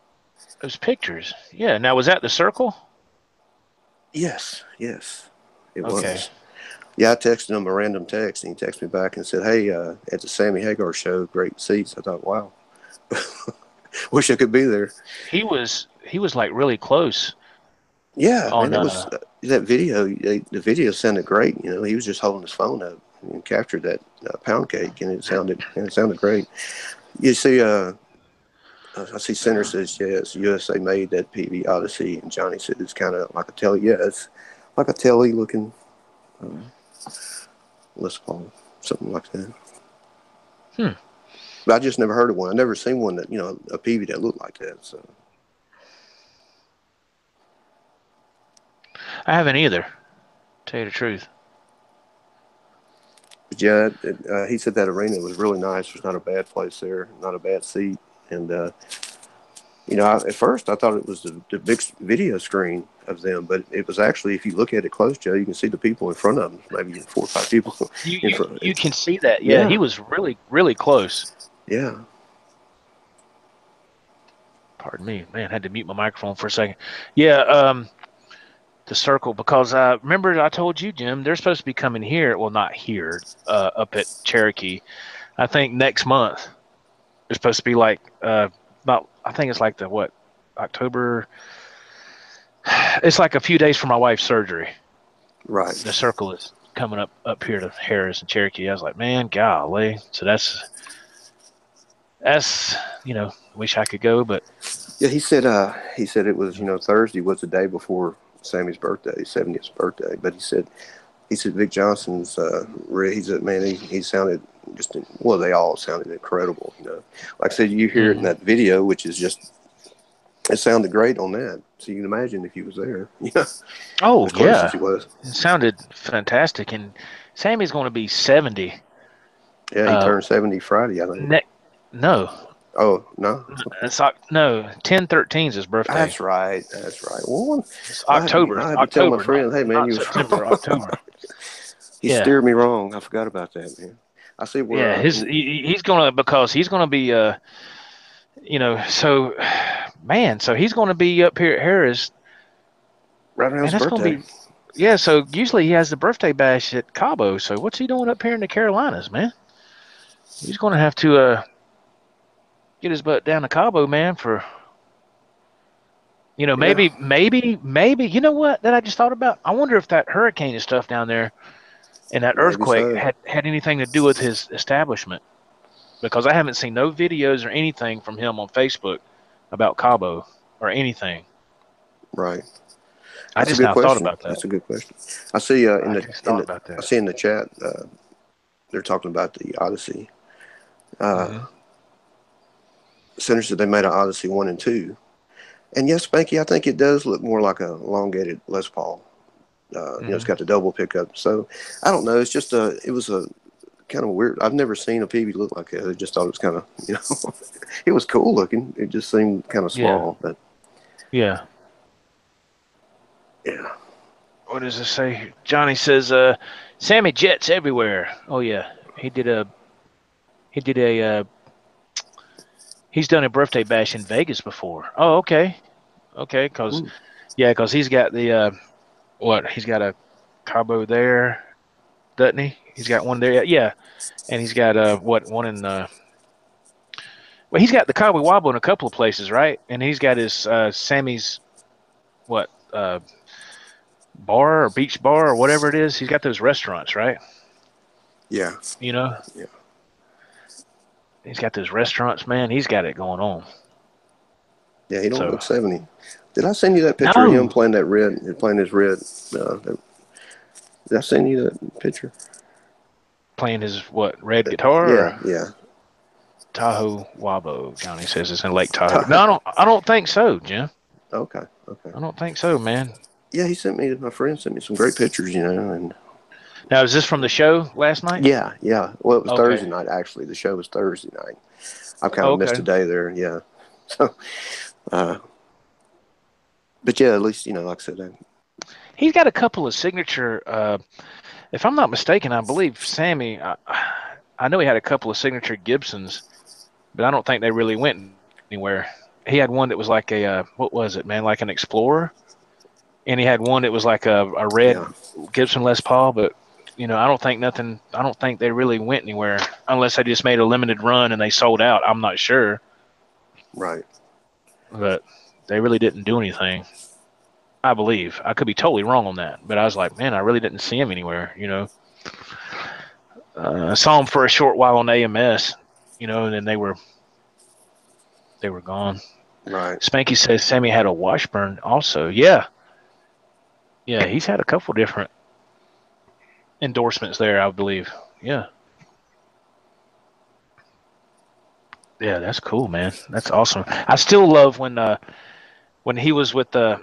those pictures. Yeah. Now was that the circle? Yes, yes, it Okay. was. Yeah, I texted him a random text, and he texted me back and said, "Hey, at the Sammy Hagar show, great seats." I thought, "Wow, wish I could be there." He was like really close Yeah, man, on it was that video. The video sounded great. He was just holding his phone up and captured that pound cake, and it sounded great. You see, I see Center says yes, USA made that PV Odyssey, and Johnny said it's kind of like a telly. Yeah, it's like a telly looking Les Paul, something like that. Hmm. But I just never heard of one. I never seen one that a PV that looked like that. So I haven't either, to tell you the truth. but yeah, he said that arena was really nice. There's not a bad place there, not a bad seat, and at first I thought it was the big video screen of them, but it was actually, if you look at it close, Joe, you can see the people in front of them, maybe 4 or 5 people You in you front. you can see that. Yeah, he Yeah, was really really close. yeah, Pardon me, man. I had to mute my microphone for a second. Yeah, the circle, because I remember I told you, Jim, they're supposed to be coming here. Well, not here, up at Cherokee. I think next month. They're supposed to be like not. I think it's like the what, October. It's like a few days from my wife's surgery. The right, circle is coming up here to Harris and Cherokee. I was like, man, golly. So that's wish I could go, but yeah. He said it was Thursday was the day before Sammy's birthday, 70th birthday, but he said Vic Johnson's. He said, man, he sounded just well. They all sounded incredible. Like I said, you hear it in mm, that video, which is just it sounded great on that. So you can imagine if he was there, oh as close as yeah, he was. it sounded fantastic. And Sammy's going to be 70. Yeah, he Uh, turned 70 Friday, I think. ne- no, Oh no, it's no 10/13 is his birthday. that's right. That's right. Well, It's I October, had to tell my October, not friend, hey man, not you was September, wrong. October. He Yeah, steered me wrong. I forgot about that, man. I see yeah. where He's gonna, because he's gonna be so man, so he's gonna be up here at Harris. right around Man, his that's gonna birthday. be, yeah. So usually he has the birthday bash at Cabo. So what's he doing up here in the Carolinas, man? He's gonna have to get his butt down to Cabo, man. For Yeah, maybe you know what that I just thought about. I wonder if that hurricane and stuff down there and that maybe earthquake so. had anything to do with his establishment, because I haven't seen no videos or anything from him on Facebook about Cabo or anything. Right. I That's a just good now thought question. about that. That's a good question. I see I just thought about I that. see in the chat they're talking about the Odyssey. Uh, Hmm. Center said they made an Odyssey 1 and 2, and yes, Spanky, I think it does look more like a elongated Les Paul. It's Hmm. got the double pickup. So I don't know. It's just it was a kind of weird. I've never seen a PV look like that. I just thought it was kind of it was cool looking. It just seemed kind of Yeah, small, but yeah. yeah, What does it say? Johnny says, Sammy Jets everywhere. Oh yeah, he did a he's done a birthday bash in Vegas before. Oh okay, okay, hmm. cause he's got the he's got a Cabo there, doesn't he? He's got one there, yeah, and he's got one in well, he's got the Cabo Wabo in a couple of places, right? And he's got his Sammy's what bar or beach bar or whatever it is. He's got those restaurants, right? Yeah, You know, yeah, he's got those restaurants, man. He's got it going on. yeah. He don't So look 70. Did I send you that picture of him no, playing that red, playing his red? Did I send you that picture? playing his what, red guitar Yeah, or yeah. Tahoe Wabo? Johnny says it's in Lake Tahoe. No, I don't. I don't think so, Jim. Okay, okay. I don't think so, man. Yeah, my friend sent me some great pictures, and Now, is this from the show last night? yeah, yeah. Well, it was Okay. Thursday night actually. The show was Thursday night. I've kind Oh, of missed okay. a day there. Yeah. So, uh, but yeah, at least like I said, He's got a couple of signature. If I'm not mistaken, I believe Sammy. I know he had a couple of signature Gibsons, but I don't think they really went anywhere. He had one that was like what was it, man? Like an Explorer, and he had one that was like a red yeah, Gibson Les Paul. But I don't think nothing. I don't think they really went anywhere unless they just made a limited run and they sold out. I'm not sure, right. but they really didn't do anything. I believe I could be totally wrong on that, but I was like, man, I really didn't see him anywhere. I saw him for a short while on AMS, and then they were gone. Right. Spanky says Sammy had a Washburn also. Yeah, yeah, he's had a couple different endorsements there, I believe. Yeah, yeah, that's cool, man. That's awesome. I still love when he was with Van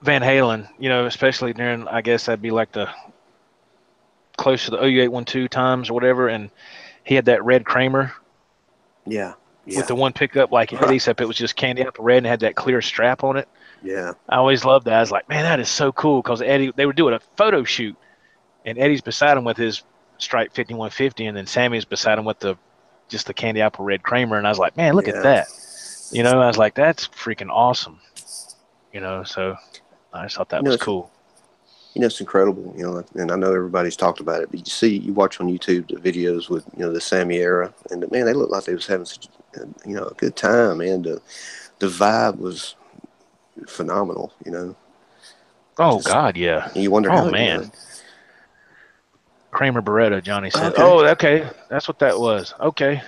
Halen. Especially during, I guess that'd be like the close to the OU812 times or whatever, and he had that red Kramer Yeah. with Yeah. the one pickup like Eddie, except it was just candy apple red and had that clear strap on it. Yeah. I always loved that. I was like, man, that is so cool because Eddie, they were doing a photo shoot, and Eddie's beside him with his striped 5150, and then Sammy's beside him with just the candy apple red Kramer, and I was like, man, look at Yeah. that. I was like, that's freaking awesome. So I just thought that You know, was it's cool. it's incredible. And I know everybody's talked about it, but you watch on YouTube the videos with the Sammy era, and man, they look like they was having such a good time, man. The vibe was phenomenal. Oh Just God, yeah. you wonder Oh how man, Kramer Beretta. Johnny said, Okay. oh, okay, that's what that was. Okay,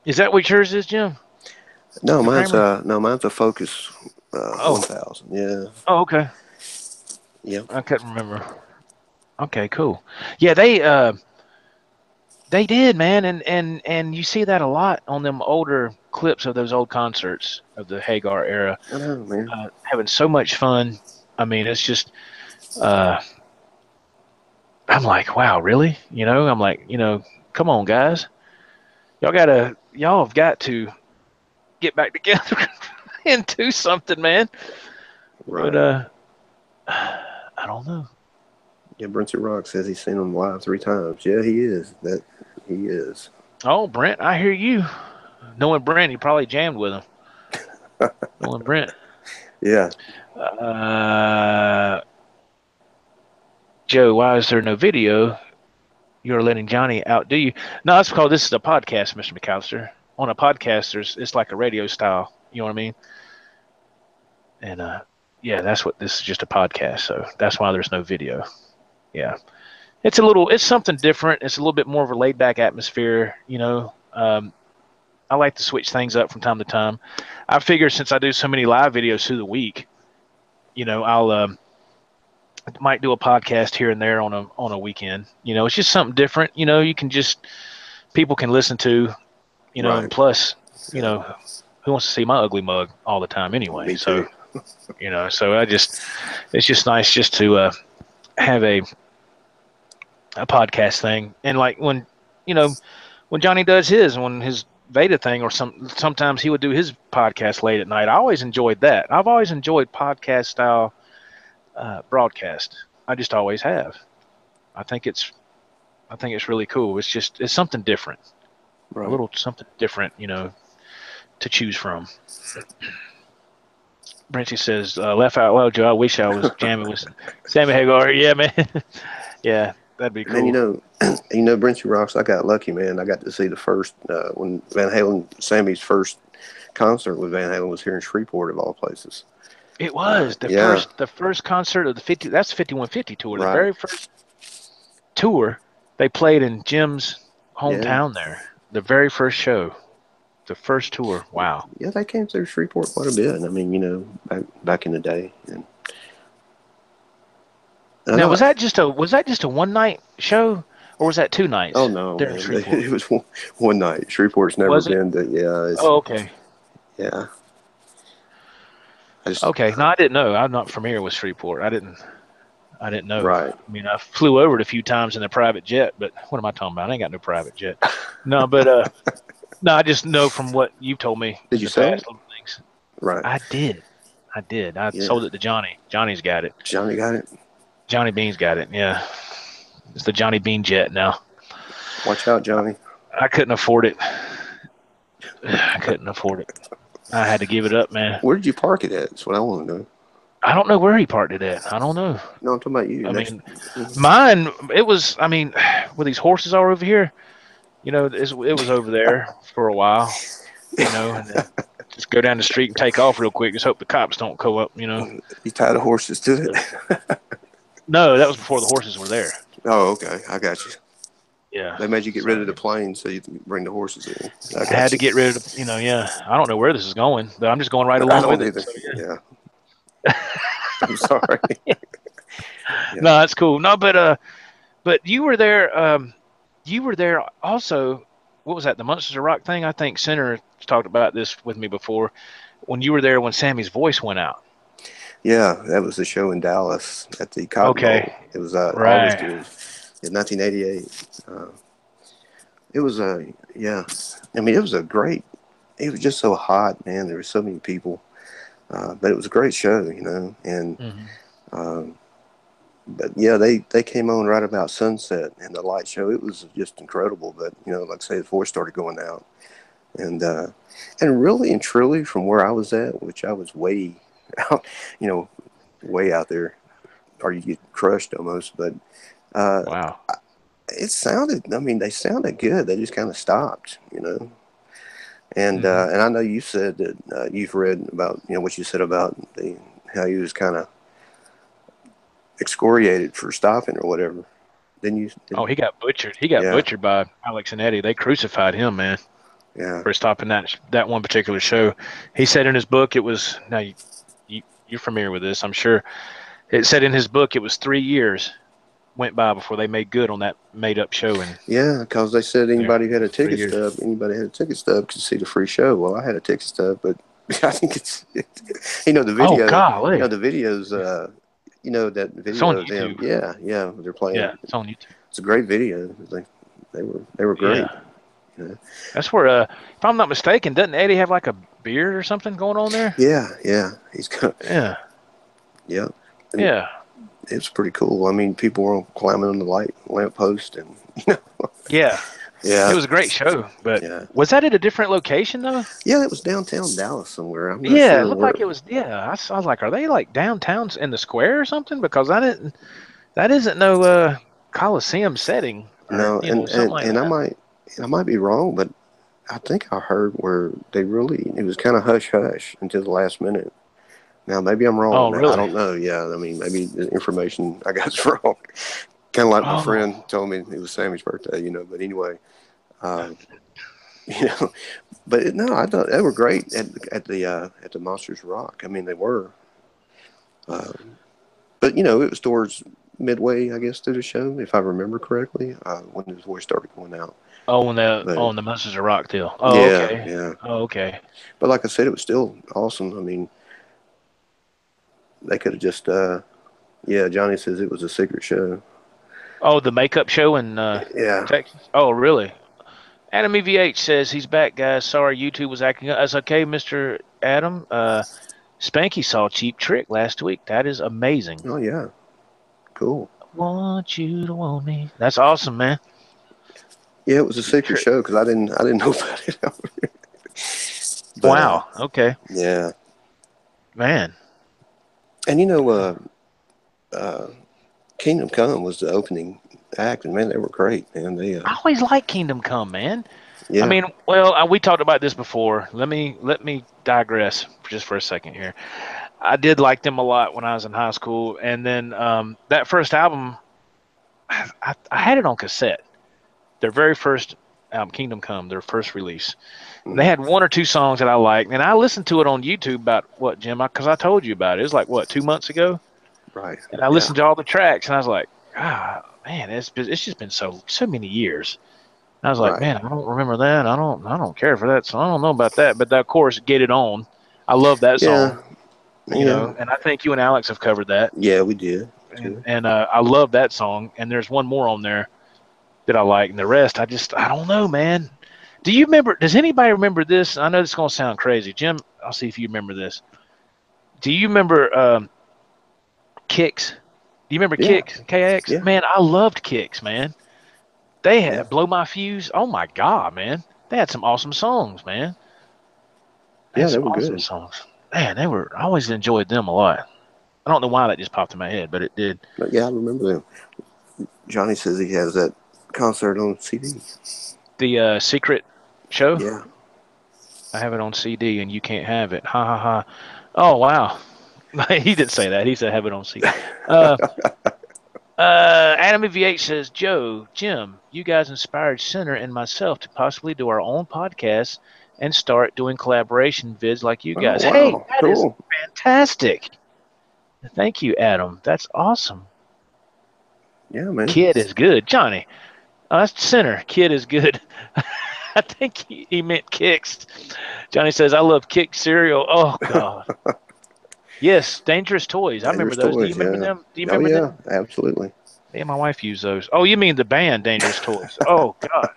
is that what yours is, Jim? No, The Kramer? mine's a Focus Oh, 1000. Yeah. oh, okay. Yep. I couldn't remember. Okay, cool. Yeah, they did, man, and you see that a lot on them older clips of those old concerts of the Hagar era. I know, man. Having so much fun. I mean, it's just, uh, I'm like, wow, really? I'm like, come on, guys, y'all have got to get back together and do something, man. But Right. I don't know. Yeah, Brincy Rock says he's seen him live 3 times. Yeah, he is. He is. Oh, Brent, I hear you. Knowing Brent, he probably jammed with him. Knowing Brent. Yeah. Uh, Joe, why is there no video? You're letting Johnny outdo you. No, that's because this is a podcast, Mr. McAllister. On a podcast, it's like a radio style. You know what I mean? And yeah, that's what this is, just a podcast. So that's why there's no video. Yeah, it's something different. It's a little bit more of a laid back atmosphere. I like to switch things up from time to time. I figure since I do so many live videos through the week, I'll might do a podcast here and there on a weekend. It's just something different. You can just people can listen to. And Right. plus, Yeah. who wants to see my ugly mug all the time anyway? Me So too. so it's just nice just to have a podcast thing. And like when Johnny does when his Veda thing, or sometimes he would do his podcast late at night. I always enjoyed that. I've always enjoyed podcast style broadcast. I just always have. I think it's really cool. It's something different, a Right. little something different, to choose from. Brinchy says, laugh out loud, Joe. I wish I was jamming with Sammy Hagar. Yeah, man. Yeah, that'd be Man, cool. Brincy Rocks. I got lucky, man. I got to see the first when Van Halen, Sammy's first concert with Van Halen was here in Shreveport, of all places. It was Yeah. the first concert of the 50. That's the 5150 tour. The Right. very first tour they played in Jim's Yeah. hometown there. The very first show, the first tour. Wow. Yeah, they came through Shreveport quite a bit. I mean, back in the day, and I Now know. was that just a one night show, or was that 2 nights Oh no, there in man! Shreveport? It was one night. Shreveport's never Was it? been to. Yeah, it's Oh, okay. yeah. I just Okay. No, I didn't know. I'm not familiar with Shreveport. I didn't know. right. I mean, I flew over it a few times in a private jet, but what am I talking about? I ain't got no private jet. No, but no, I just know from what you've told me Did in you the sell past it? little things. Right. I did. I did. I Yeah. sold it to Johnny. Johnny's got it. Johnny got it. Johnny Bean's got it. Yeah. It's the Johnny Bean jet now. Watch out, Johnny. I couldn't afford it. I couldn't afford it. I had to give it up, man. Where did you park it at? That's what I want to know. I don't know where he parked it at. I don't know. No, I'm talking about you. I Next. mean, mine, it was, I mean, where these horses are over here, it was over there for a while, and then just go down the street and take off real quick. Just hope the cops don't go up. You tie the horses to So, it. no, that was before the horses were there. Oh, okay. I got you. Yeah. They made you get rid So of the plane so you can bring the horses in. I I had got to you. get rid of, yeah. I don't know where this is going, but I'm just going right I along don't with it. either. So, Yeah. yeah. I'm sorry. No, Yeah. that's cool. No, but you were there. You were there also. What was that? The Monsters of Rock thing? I think Center talked about this with me before. When you were there, when Sammy's voice went out. Yeah, that was the show in Dallas at the Cotton Okay, Bowl. It was August right. in 1988. It was yeah. I mean, it was a great. It was just so hot, man. There were so many people, but it was a great show. And Hmm. um, but yeah, they came on right about sunset and the light show. It was just incredible. But like I say, the voice started going out, and really and truly from where I was at, which I was way out, you know, way out there, or you get crushed almost. But uh, Wow. it sounded. I mean, they sounded good. They just kind of stopped. Hmm. And I know you said that you've read about what you said about the how he was kind of excoriated for stopping or whatever. Didn't you? Oh, he got butchered. He got Yeah, butchered by Alex and Eddie. They crucified him, man, yeah, for stopping that one particular show. He said in his book it was. Now you're familiar with this, I'm sure. It said in his book it was 3 years went by before they made good on that made up show and yeah. Because they said there anybody who had a ticket 3 years. stub, could see the free show. Well, I had a ticket stub, but I think the Oh video, golly, the videos, that it's on video of them. YouTube. Yeah, yeah, they're Yeah, playing. it's on YouTube. It's a great video. They were great. Yeah, You know? that's where if I'm not mistaken, doesn't Eddie have like a beard or something going on there? Yeah, yeah. He's got Yeah, yeah. And yeah, it's pretty cool. I mean, people were climbing on the lamp post, and yeah. It yeah, was a great show, but yeah, was that at a different location though? yeah. It was downtown Dallas somewhere. I'm not Yeah, it sure looked where. like it was. Yeah, I was like, are they like downtown in the square or something? Because I didn't. That isn't no Coliseum setting or No, something like and that. I might be wrong, but I think I heard where it was kind of hush hush until the last minute. Now maybe I'm wrong. Oh, I really? don't know. Yeah, I mean maybe the information I got is wrong. Kind of like my Oh, friend told me it was Sammy's birthday. But anyway, uh, you know, no, I thought they were great at the Monsters Rock. I mean, they were, but it was towards midway, I guess, through the show, if I remember correctly, when his voice started going out. oh, But on the Monsters of Rock deal. Oh, yeah, okay. yeah. Oh, okay. But like I said, it was still awesome. I mean, they could have just, yeah. Johnny says it was a secret show. Oh, the makeup show in Yeah. Texas. Oh, really? Adam EVH says he's back, guys. Sorry, YouTube was acting up. That's okay, Mister Adam. Spanky saw Cheap Trick last week. That is amazing. Oh yeah. Cool. Want you to want me. That's awesome, man. Yeah, it was a Cheap secret Trick. show because I didn't know about it. But Wow. Okay, yeah, man. and uh, Kingdom Come was the opening act, and man, they were great, man. I always like Kingdom Come, man. I Yeah, mean, well, we talked about this before. Let me digress just for a second here. I did like them a lot when I was in high school, and then that first album, I had it on cassette. Their very first album, Kingdom Come, their first release. They mm, had one or two songs that I liked, and I listened to it on YouTube about what, Jim? Because I told you about it. It was like what, 2 months ago, right. and I Yeah, listened to all the tracks, and I was like, ah, man, it's just been so many years. And I was like, right. man, I don't remember that. I don't care for that, so I don't know about that. But of course, Get It On. I love that Yeah, song. Yeah. And I think you and Alex have covered that. Yeah, we did. And I love that song. And there's one more on there that I like, and the rest I don't know, man. Do you remember? Does anybody remember this? I know this is gonna sound crazy, Jim. I'll see if you remember this. Do you remember Kicks? Do you remember Yeah. Kicks? KX? Yeah. Man, I loved Kicks, man. They Yeah. had Blow My Fuse. Oh my god, man. They had some awesome songs, man. They Yeah, had they some were awesome good. songs. Man, they were. I always enjoyed them a lot. I don't know why that just popped in my head, but it did. But yeah, I remember them. Johnny says he has that concert on CD. The Secret Show. Yeah. I have it on CD, and you can't have it. Ha ha ha. Oh wow. He didn't say that. He said have it on CD. Uh, Adam VH says, Joe, Jim, you guys inspired Center and myself to possibly do our own podcast and start doing collaboration vids like you Oh guys. Hey, wow, that is cool. fantastic. Thank you, Adam. That's awesome. Yeah, man. Kid is good. Johnny, that's Center. Kid is good. I think he meant Kicks. Johnny says, I love Kick cereal. Oh, God. Yes, Dangerous Toys. I remember Dangerous those. Do you Toys. remember Yeah. them? Do you Oh remember yeah, them? absolutely. Me and my wife use those. Oh, you mean the band Dangerous Toys? Oh God,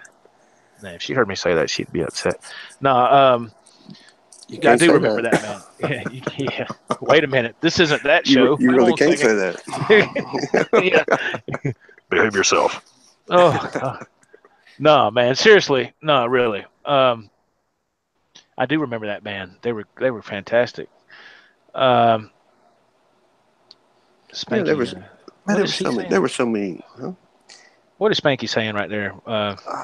man, if she heard me say that, she'd be upset. No, You I can't do say remember that. that band. Yeah, yeah. Wait a minute, this isn't that show. You Hold really on a can't second. say that. Yeah, behave yourself. Oh God, no, man, seriously, no, really. I do remember that band. They were fantastic. Um, Yeah, there Spanky, was man, what there is were he so many. saying? There were so many. Huh? What is Spanky saying right there?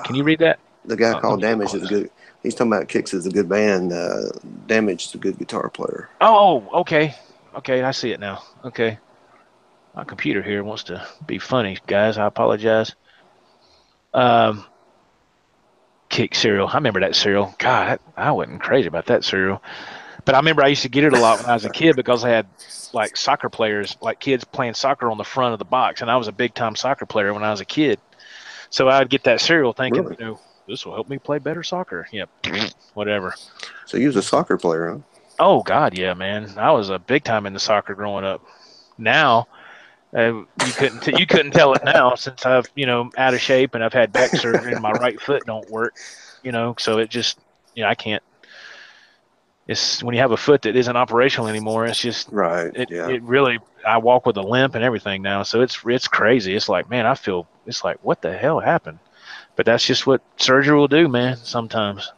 Can you Uh, read that? the guy Let called me get Damage is a close. good. He's talking about Kicks is a good band. Damage is a good guitar player. Oh, okay. Okay, I see it now. Okay. My computer here wants to be funny, guys. I apologize. Um, Kick cereal. I remember that cereal. God, I wasn't crazy about that cereal. But I remember I used to get it a lot when I was a kid because I had like soccer players, like kids playing soccer on the front of the box. And I was a big time soccer player when I was a kid. So I'd get that cereal thinking, Really? this will help me play better soccer. Yep. Whatever. So he was a soccer player, huh? Oh, God, yeah, man. I was a big time into soccer growing up. Now, you couldn't tell it now since I've out of shape and I've had back surgery and my right foot don't work. So it just I can't. It's when you have a foot that isn't operational anymore. It's just Right. it Yeah. it really. I walk with a limp and everything now, so it's crazy. It's like, man, I feel it's like, what the hell happened? But that's just what surgery will do, man. Sometimes.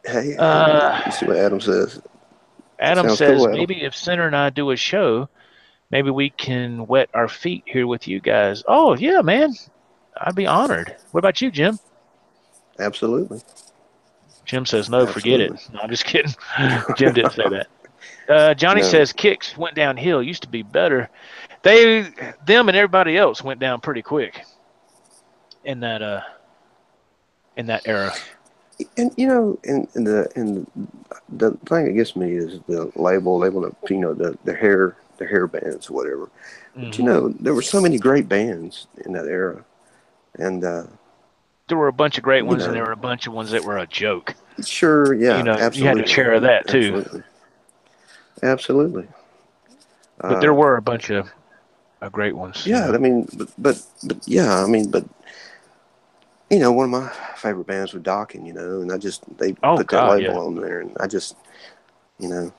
Hey, Uh, you see what Adam says? Adam Sounds cool, says Adam. maybe if Center and I do a show, maybe we can wet our feet here with you guys. Oh yeah, man. I'd be honored. What about you, Jim? Absolutely. Jim says no, forget it. Absolutely. No, I'm just kidding. Jim didn't say that. Johnny No. says kicks went downhill. Used to be better. Them and everybody else went down pretty quick in that era. And the thing that gets me is the label of the hair bands or whatever. But Hmm. there were so many great bands in that era, and There were a bunch of great you ones, and there know, were a bunch of ones that were a joke. sure, yeah, You had to absolutely, share of that too. absolutely, absolutely. But there Uh, were a bunch of great ones. yeah, I mean, but yeah, I mean, but one of my favorite bands was Dokken, and they Oh put that God, label yeah. on there, and you know,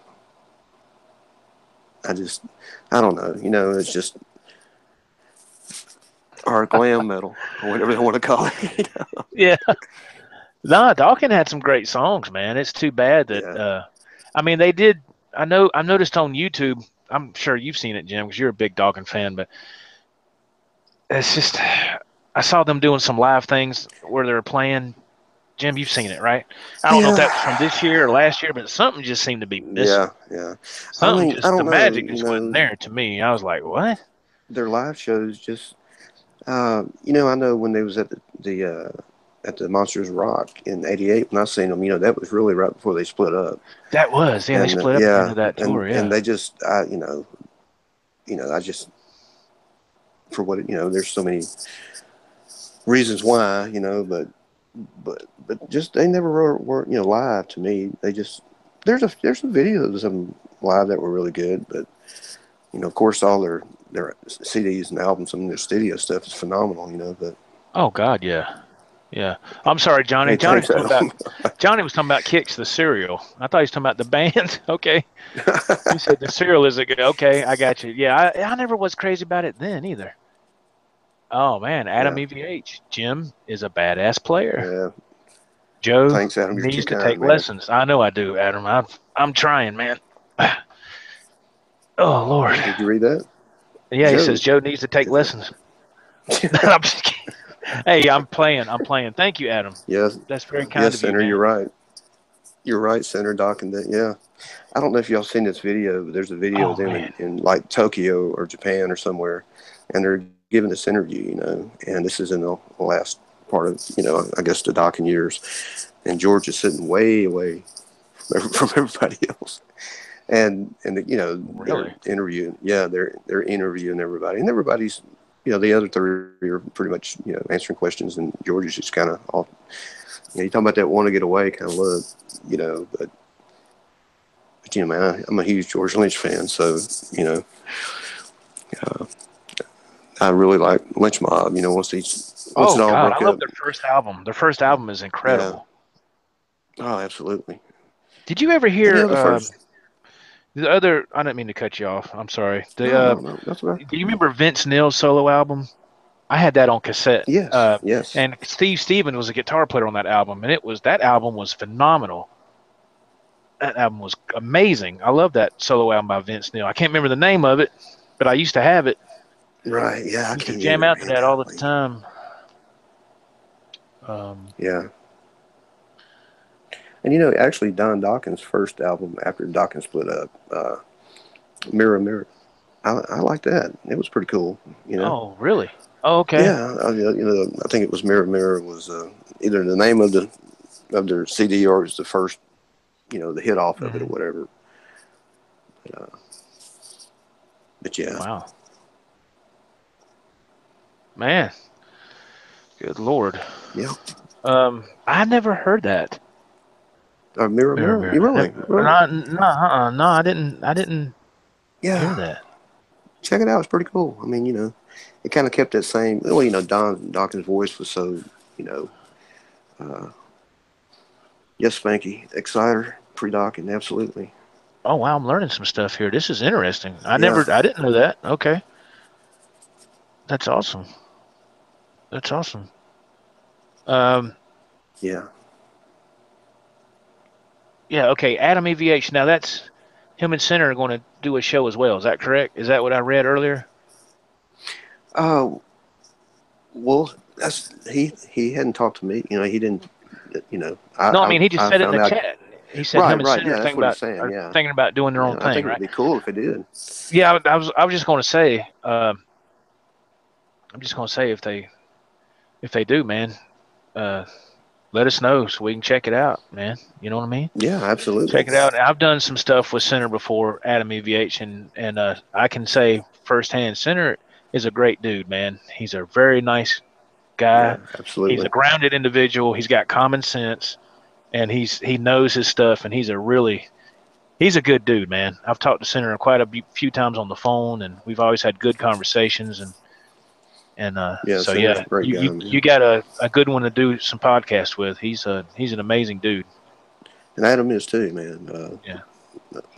I just, I don't know, it's just or glam metal or whatever they want to call it. Yeah. Nah, Dawkins had some great songs, man. It's too bad that Yeah, I mean they did. I noticed on YouTube. I'm sure you've seen it, Jim, because you're a big Dawkins fan. But it's just I saw them doing some live things where they were playing. Jim, you've seen it, right? I don't know if yeah, that was from this year or last year, but something just seemed to be missing. yeah, yeah. I Something mean, I just the don't know. magic just wasn't there to me. I was like, what? Their live shows just, I know when they was at the Monsters Rock in '88 when I seen them, that was really right before they split up, That was yeah. They and split up at the end yeah, of that tour. and Yeah. they just, I just for what there's so many reasons why, but just they never were live to me. They just there's some videos of them live that were really good. But of course, all their CDs and albums, some of their studio stuff is phenomenal. But Oh God, yeah, yeah. I'm sorry, Johnny. hey, Johnny thanks, was talking Adam. about Johnny was talking about Kix the cereal. I thought he was talking about the band. Okay, he said the cereal is a good. Okay, I got you. Yeah, I never was crazy about it then either. Oh man, Adam Yeah, EVH. Jim is a badass player. yeah. Joe Thanks, Adam. You're too needs to kind, take man. lessons. I know I do, Adam. I'm trying, man. Oh Lord. Did you read that, Yeah, he says Joe? Joe needs to take Is that? lessons. I'm just kidding. Hey, I'm playing. I'm playing. Thank you, Adam. Yes, That's very kind yes, of you, Senator. You're man. right. You're right, Senator Doc. And that, yeah. I don't know if y'all seen this video, but there's a video of Oh them man. in like Tokyo or Japan or somewhere, and they're giving this interview, and this is in the last part of, I guess the Doc in years, and George is sitting way away from everybody else, and they're Really? interviewing, yeah, they're interviewing everybody, and everybody's, the other three are pretty much, answering questions, and George is just kind of off. You talking about that want to get away kind of look, but man, I'm a huge George Lynch fan, so uh, I really like Lynch Mob. Once it Oh all God, broke I love up, their first album. Their first album is yeah. incredible. Oh, absolutely. Did you ever And hear the first, the other? I didn't mean to cut you off. I'm sorry. The no, no, no, that's right. do you remember Vince Neil's solo album? I had that on cassette. Yes, yes, And Steve Stevens was a guitar player on that album, and that album was phenomenal. That album was amazing. I love that solo album by Vince Neil. I can't remember the name of it, but I used to have it. right. Yeah, I Used to can't jam either, out to man. that all the Golly. time. Um, Yeah, and actually, Don Dawkins' first album after Dawkins split up, Mirror Mirror. I like that. It was pretty cool. oh, really? Oh, okay. Yeah, I think it was Mirror Mirror was either the name of their CD or it was the first, the hit off of it or Hmm. whatever. Uh, but yeah, Wow, man, good lord. yeah. I never heard that. Mirror Mirror, Mirror. You mirror. really, really? No, no, no. I didn't hear Yeah. that. Check it out. It's pretty cool. I mean, it kind of kept that same. Well, Don Dawkins' voice was so, you know, uh, yes, Spanky, Exciter, pre-Dawkins, absolutely. Oh wow, I'm learning some stuff here. This is interesting. Yeah, I didn't know that. Okay, that's awesome. That's awesome. Um, yeah. yeah. Okay, Adam EVH. Now that's him and Center are going to do a show as well. Is that correct? Is that what I read earlier? Uh, well, he hadn't talked to me. He didn't. No, I mean he just I said it in found the out. chat. He said Right, him and right. Center Yeah, that's what he's saying. are Yeah, thinking about doing their own yeah. I thing, think it would right? be cool if it did. Yeah, I was just going to say. I'm just going to say if they do, man, uh, let us know so we can check it out, man. You know what I mean? Yeah, absolutely. Check it out. I've done some stuff with Center before, Adam EVH, and I can say firsthand, Center is a great dude, man. He's a very nice guy. Yeah, He's a absolutely. grounded individual. He's got common sense, and he knows his stuff, and he's a good dude, man. I've talked to Center quite a few times on the phone, and we've always had good conversations, and Yeah, so Center's yeah, a great guy, you man. got a good one to do some podcast with. He's an amazing dude. And Adam is too, man. Yeah.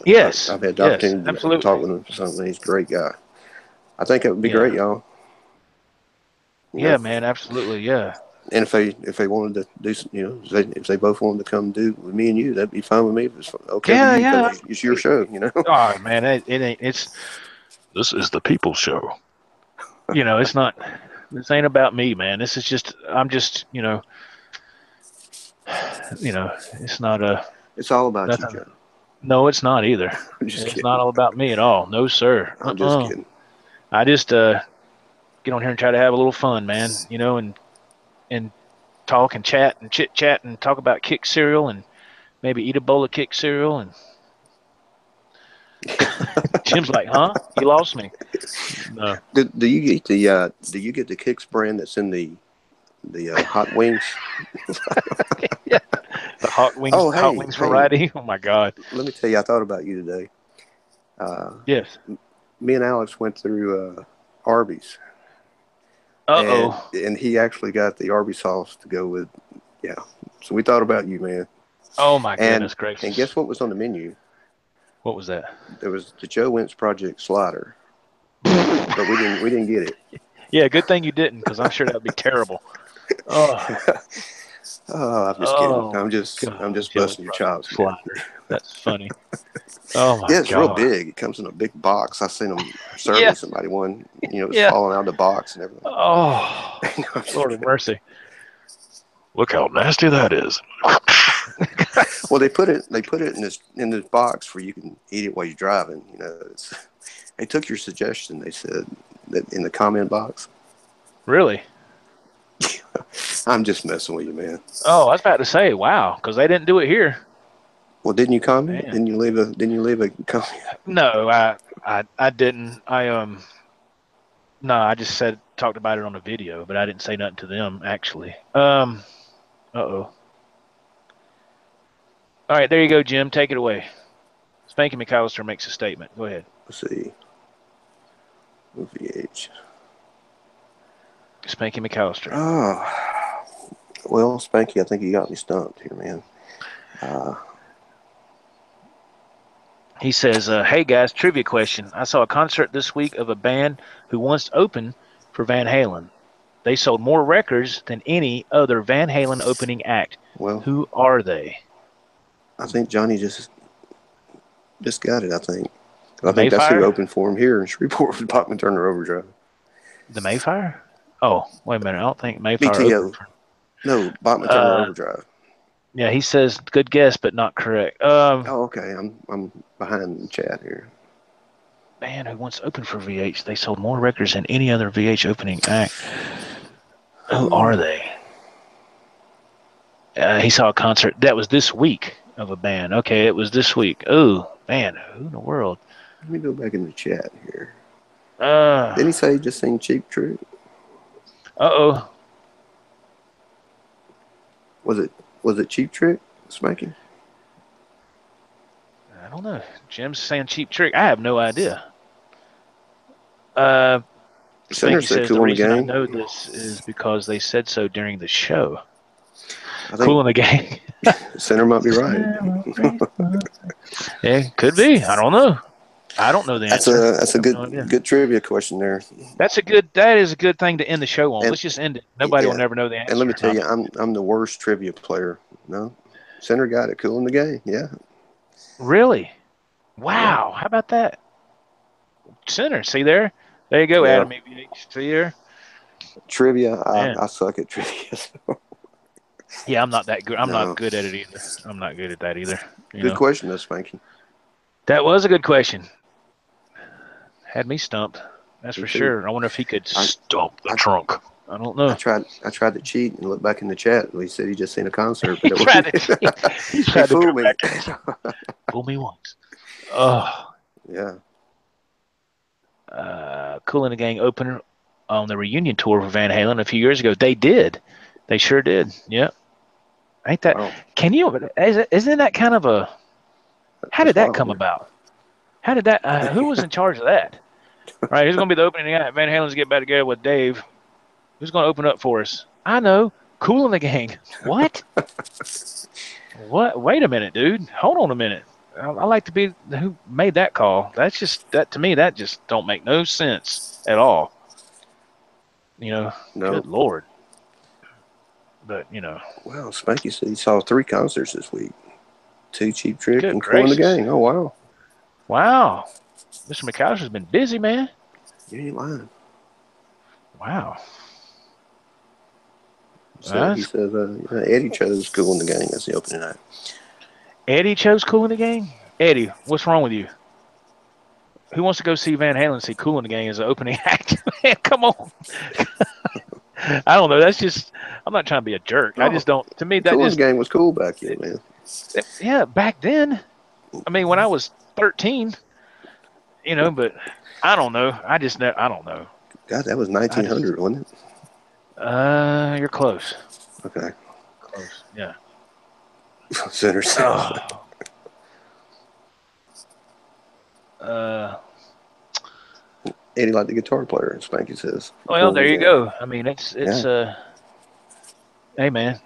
Yes. I've had the Yes. opportunity to talk Absolutely. with him for something. He's a great guy. I think it would be Yeah. great, y'all. You Yeah, know, man. Absolutely. Yeah. and if they wanted to do, if they both wanted to come do with me and you, that'd be fine with me. If it's okay with Yeah. you, Yeah. because it's your show. Oh man, it ain't. It's this is the people's show. It's not. This ain't about me, man. This is just. I'm just. It's not a It's all about you, nothing. Joe. No, it's not either. I'm just It's not kidding. all about me at all. No, sir. I'm just kidding. I just get on here and try to have a little fun, man. And talk and chat and chit chat and talk about kick cereal and maybe eat a bowl of kick cereal. And Jim's like, "Huh? You lost me." No. Do you get the Kicks brand that's in the hot wings? Yeah. The Oh, hot hey, wings hey. variety. Oh my God. Let me tell you, I thought about you today. Yes. Me and Alex went through Arby's, and Uh-oh. and he actually got the Arby's sauce to go with. Yeah, so we thought about you, man. Oh, my And goodness and gracious. guess what was on the menu? What was that? There was the Joe Wentz Project slider, but we didn't get it. Yeah, good thing you didn't, because I'm sure that would be terrible. Oh, Oh, I'm just kidding. oh I'm my just God. I'm just Joey busting your Project chops, man. Slider. That's funny. Oh my Yeah, it's real God. big. It comes in a big box. I seen them serving Yeah, somebody one. It was yeah. falling out of the box and everything. Oh, No, I'm just Lord of kidding. mercy. Look how nasty that is. Well, they put it in this box where you can eat it while you're driving. They took your suggestion. They said that in the comment box. Really? I'm just messing with you, man. Oh, I was about to say, wow, because they didn't do it here. Well, didn't you comment? Man. Didn't you leave a comment? No, I didn't. No, I just talked about it on a video, but I didn't say nothing to them actually. Uh-oh. All right, there you go, Jim. Take it away. Spanky McAllister makes a statement. Go ahead. Let's see. VH. Spanky McAllister. Oh, well, Spanky, I think you got me stumped here, man. Uh, He says, hey guys, trivia question. I saw a concert this week of a band who once opened for Van Halen. They sold more records than any other Van Halen opening act. well, Who are they? I think Johnny just got it. I The think that's who Mayfire? opened for him here in Shreveport with Bachman Turner Overdrive. The Mayfire? Oh, wait a minute. I don't think Mayfire opened BTO. for. No, Bachman Turner Overdrive. Yeah, he says good guess, but not correct. Oh, okay. I'm behind the chat here. Man who once opened for VH. They sold more records than any other VH opening act. Who are they? He saw a concert that was this week of a band. Okay, it was this week. Oh man, who in the world? Let me go back in the chat here. Uh Didn't he say he just seen Cheap Trick? oh. Was it Cheap Trick? Spanky? I don't know. Jim's saying Cheap Trick. I have no idea. Uh Center Spanky said says the Cool in the reason I Gang. know this is because they said so during the show. I Cool think in the Gang. Center might be right. Yeah, could be. I don't know. I don't know the That's answer. a I have no idea. good trivia question there. That is a good thing to end the show on. And Let's just end it. Nobody will yeah, never know the and let me answer. tell you, I'm the worst trivia player. No, Center got it. Cool in the Gang. Yeah, Really? yeah, Wow. How about that? Center. See there? There you go, yeah. Adam AVH. See there? Trivia. Man. I suck at trivia. Yeah, I'm not that good. I'm not No, good at it either. I'm not good at that either. You good know. question, though, Spanky. That was a good question. Had me stumped. That's Me for too. sure. I wonder if he could I, stump the I trunk. I don't I know. tried to cheat and look back in the chat. He said he just seen a concert, He but it tried to wasn't. cheat. He He tried to go fooled me. backwards. Fool me once. Oh. Yeah. Cool in the Gang opener on the reunion tour for Van Halen a few years ago. They did. They sure did. Yep. Ain't that? Wow. Can you? Isn't that kind of a? How did That's that wild, come man. about? How did that? Who was in charge of that? Right. Who's going to be the opening act? Van Halen's get back together with Dave. Who's going to open up for us? I know. Cool in the Gang. What? What? Wait a minute, dude. Hold on a minute. I like to be who made that call. That's just that to me. That just don't make no sense at all. You know. No. Good Lord. But you know. Wow. Spanky said he saw 3 concerts this week. 2 Cheap Trick Good and Cool in the gracious. Gang. Oh, wow. Wow. Mr. McAllister's been busy, man. You ain't lying. Wow. He says Eddie chose Cool in the Gang as the opening night. Eddie chose Cool in the Gang? Eddie, what's wrong with you? Who wants to go see Van Halen see Cool in the Gang as an opening act? Man, come on. I don't know. That's just, I'm not trying to be a jerk. I Oh, just don't, to me, that Cool in the just, Gang was cool back then, man. yeah, back then. I mean, when I was 13, but I don't know. I don't know. God, that was I just, 1900, wasn't it? you're close. Okay. Close. Yeah. Center says. Oh. Eddie like the guitar player, Spanky says. Well, Cool there as you yeah. go. I mean, Yeah. hey man,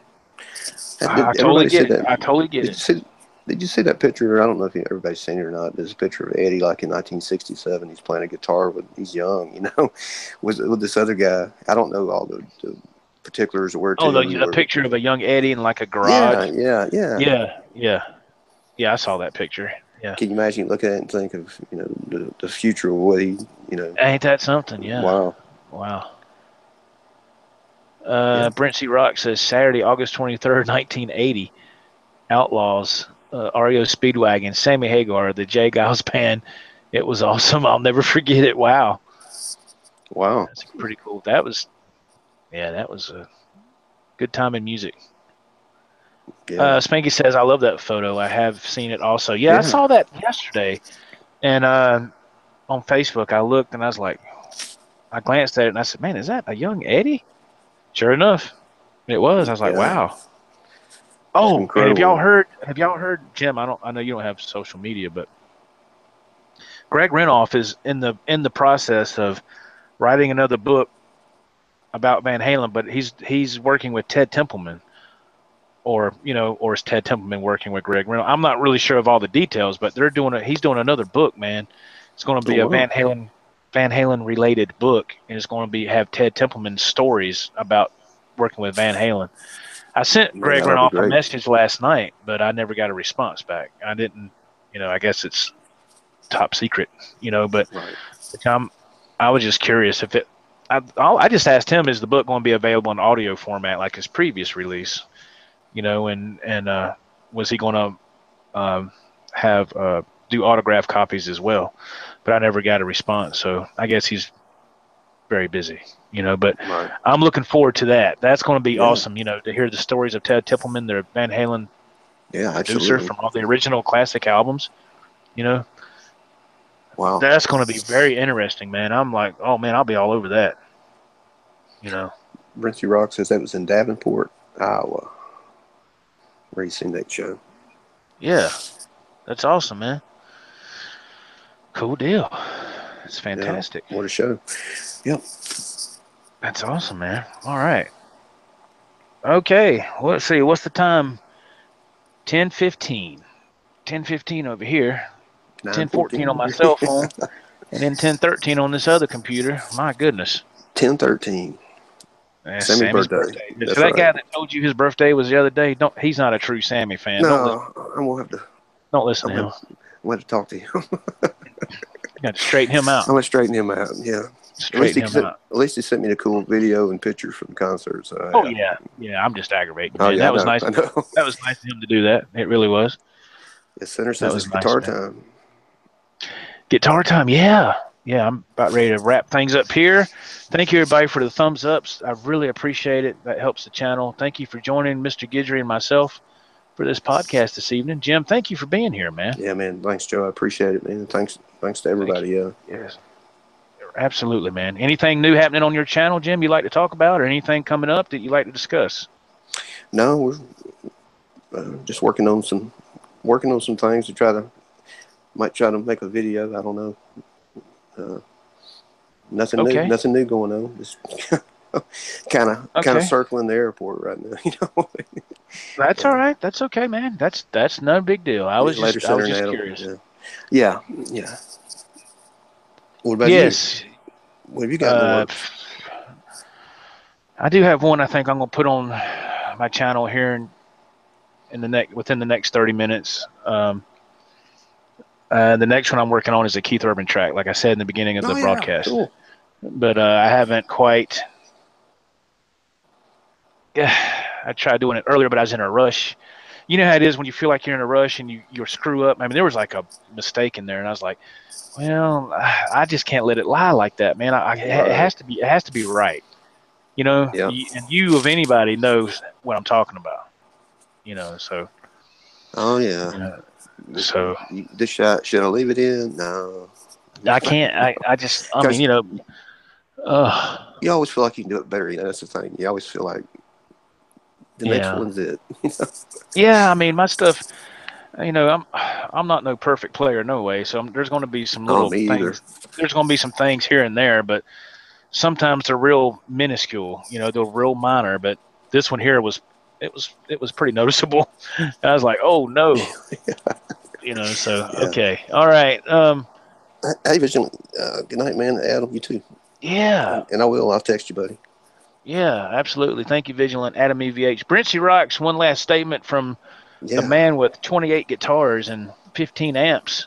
I Did totally everybody see get it. that? I totally get Did it. you see? Did you see that picture? I don't know if everybody's seen it or not. There's a picture of Eddie like in 1967. He's playing a guitar with. He's young, with this other guy. I don't know all the particulars or where Oh, to the or. picture of a young Eddie in like a Yeah, garage. yeah, yeah. Yeah, yeah, yeah. I saw that picture. Yeah, Can you imagine look at it and think of the future of what he ain't that something? Yeah. wow. Wow. Yeah. Brent C. Rock says Saturday, August 23rd, 1980. Outlaws, REO Speedwagon, Sammy Hagar, the Jay Giles Band. It was awesome. I'll never forget it. Wow. Wow. That's pretty cool. That was a good time in music. Yeah. Spanky says, I love that photo. I have seen it also. Yeah, I Yeah. saw that yesterday. And on Facebook, I looked and I was like, I glanced at it and I said, man, is that a young Eddie? Sure enough, it was. I was like, Yeah. wow. It's Oh, and incredible. have y'all heard, Jim, I know you don't have social media, but Greg Renoff is in the process of writing another book about Van Halen, but he's working with Ted Templeman, or is Ted Templeman working with Greg Renoff? I'm not really sure of all the details, but he's doing another book, man. It's going to Oh be a wow. Van Halen related book, and it's going to have Ted Templeman's stories about working with Van Halen. I sent Man, Greg that'll be Renoff a great. message last night, but I never got a response back. I didn't, I guess it's top secret, but Right. I was just curious if it. I just asked him, is the book going to be available in audio format like his previous release? And was he going to have do autograph copies as well? But I never got a response, so I guess he's very busy. But Right. I'm looking forward to that. That's going to be Yeah. awesome. To hear the stories of Ted Templeman, the Van Halen Yeah. producer Absolutely. from all the original classic albums. You know, Wow. that's going to be very interesting, man. I'm like, oh man, I'll be all over that. You know, Brincy Rock says that was in Davenport, Iowa, where he seen that show. yeah, that's awesome, man. Cool deal. It's Yeah. fantastic. What a show. Yep. That's awesome, man. All right. Okay. Let's see. What's the time? 10:15. 10:15 over here. 10:14 on 9:14. my cell phone, and then 10:13 on this other computer. My goodness. 10:13. That's Sammy's Sammy's birthday. birthday. So That's that right. guy that told you his birthday was the other day, don't he's not a true Sammy fan. No, I'm gonna have to. Don't listen I'm to gonna him. have, I'm gonna have to talk to him. You got to straighten him I'm out. gonna straighten him out. Yeah. Straighten him out. At least he sent me the cool video and pictures from the concert. So Oh yeah. yeah. Yeah, I'm just aggravating, Oh man. yeah, I That was know. nice. I know. That was nice of him to do that. It really was. The center That says it's was nice, guitar man. time. Guitar time, yeah. Yeah, I'm about ready to wrap things up here. Thank you, everybody, for the thumbs ups. I really appreciate it. That helps the channel. Thank you for joining Mr. Guidry and myself for this podcast this evening. Jim, thank you for being here, man. Yeah, man. Thanks, Joe. I appreciate it, man. Thanks to Thank everybody. you. Yeah. Yes, absolutely, man. Anything new happening on your channel, Jim, you like to talk about, or anything coming up that you like to discuss? No, we're just working on some things to might try to make a video. I don't know. Uh, nothing new. Okay. Nothing new going on. Just kind of Okay. circling the airport right now. That's all right. That's okay, man. That's no big deal. Yeah, later I was center and just Adam. curious. Yeah. Yeah. Yeah. What about you? Yes. What have you got in the Uh, works? I do have one. I think I'm gonna put on my channel here within the next 30 minutes. The next one I'm working on is a Keith Urban track, like I said in the beginning of Oh the yeah, broadcast. cool. But I haven't quite. Yeah, I tried doing it earlier, but I was in a rush. You know how it is when you feel like you're in a rush and you screw up. I mean, there was like a mistake in there, and I was like, well, I just can't let it lie like that, man. Right. It has to be right. Yeah. And you of anybody knows what I'm talking about. So Oh yeah. uh, so This shot, should I leave it in? No. I can't. I just. I mean, Because uh, you always feel like you can do it better. That's the thing. You always feel like the next yeah, one's it. yeah. I mean, my stuff. I'm not no perfect player, no way. So there's going to be some Oh, little me either. things. There's going to be some things here and there, but sometimes they're real minuscule. They're real minor. But this one here it was pretty noticeable. I was like, oh no, So Yeah. okay, all right, Hey, Vision. Good night, man. Adam, you too. yeah, And I will. I'll text you, buddy. yeah, absolutely. Thank you, Vigilant Adam EVH. Brincy Rocks. One last statement from the Yeah. man with 28 guitars and 15 amps,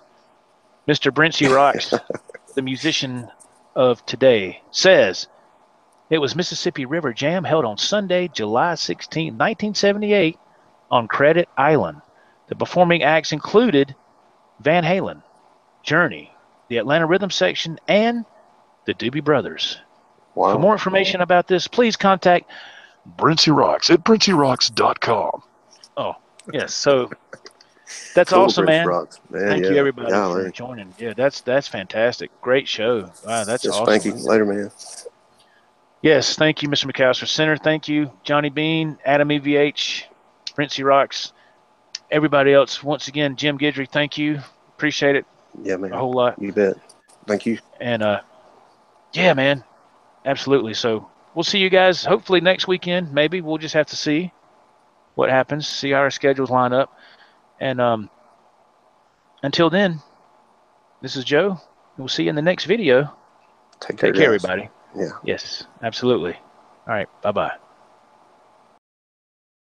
Mr. Brincy Rocks, the musician of today, says it was Mississippi River Jam held on Sunday, July 16, 1978, on Credit Island. The performing acts included Van Halen, Journey, the Atlanta Rhythm Section, and the Doobie Brothers. For Wow. more information about this, please contact Brincy Rocks at brincyrocks.com. Oh, yes. So that's Cool, awesome, Prince man. Rocks. Man, Thank you, yeah. everybody, for Golly. joining. Yeah, that's fantastic. Great show. Wow, that's Yes, thank awesome. you. Later, man. Yes, thank you, Mr. McAllister Center. Thank you, Johnny Bean, Adam EVH, Brincy Rocks, everybody else. Once again, Jim Guidry, thank you. Appreciate it Yeah, a man. whole lot. You bet. Thank you. And yeah, man, absolutely. So we'll see you guys hopefully next weekend. Maybe we'll just have to see what happens, see how our schedules line up. And until then, this is Joe. We'll see you in the next video. Take care, Take care, guys. everybody. Yeah. Yes, absolutely. All right. Bye bye.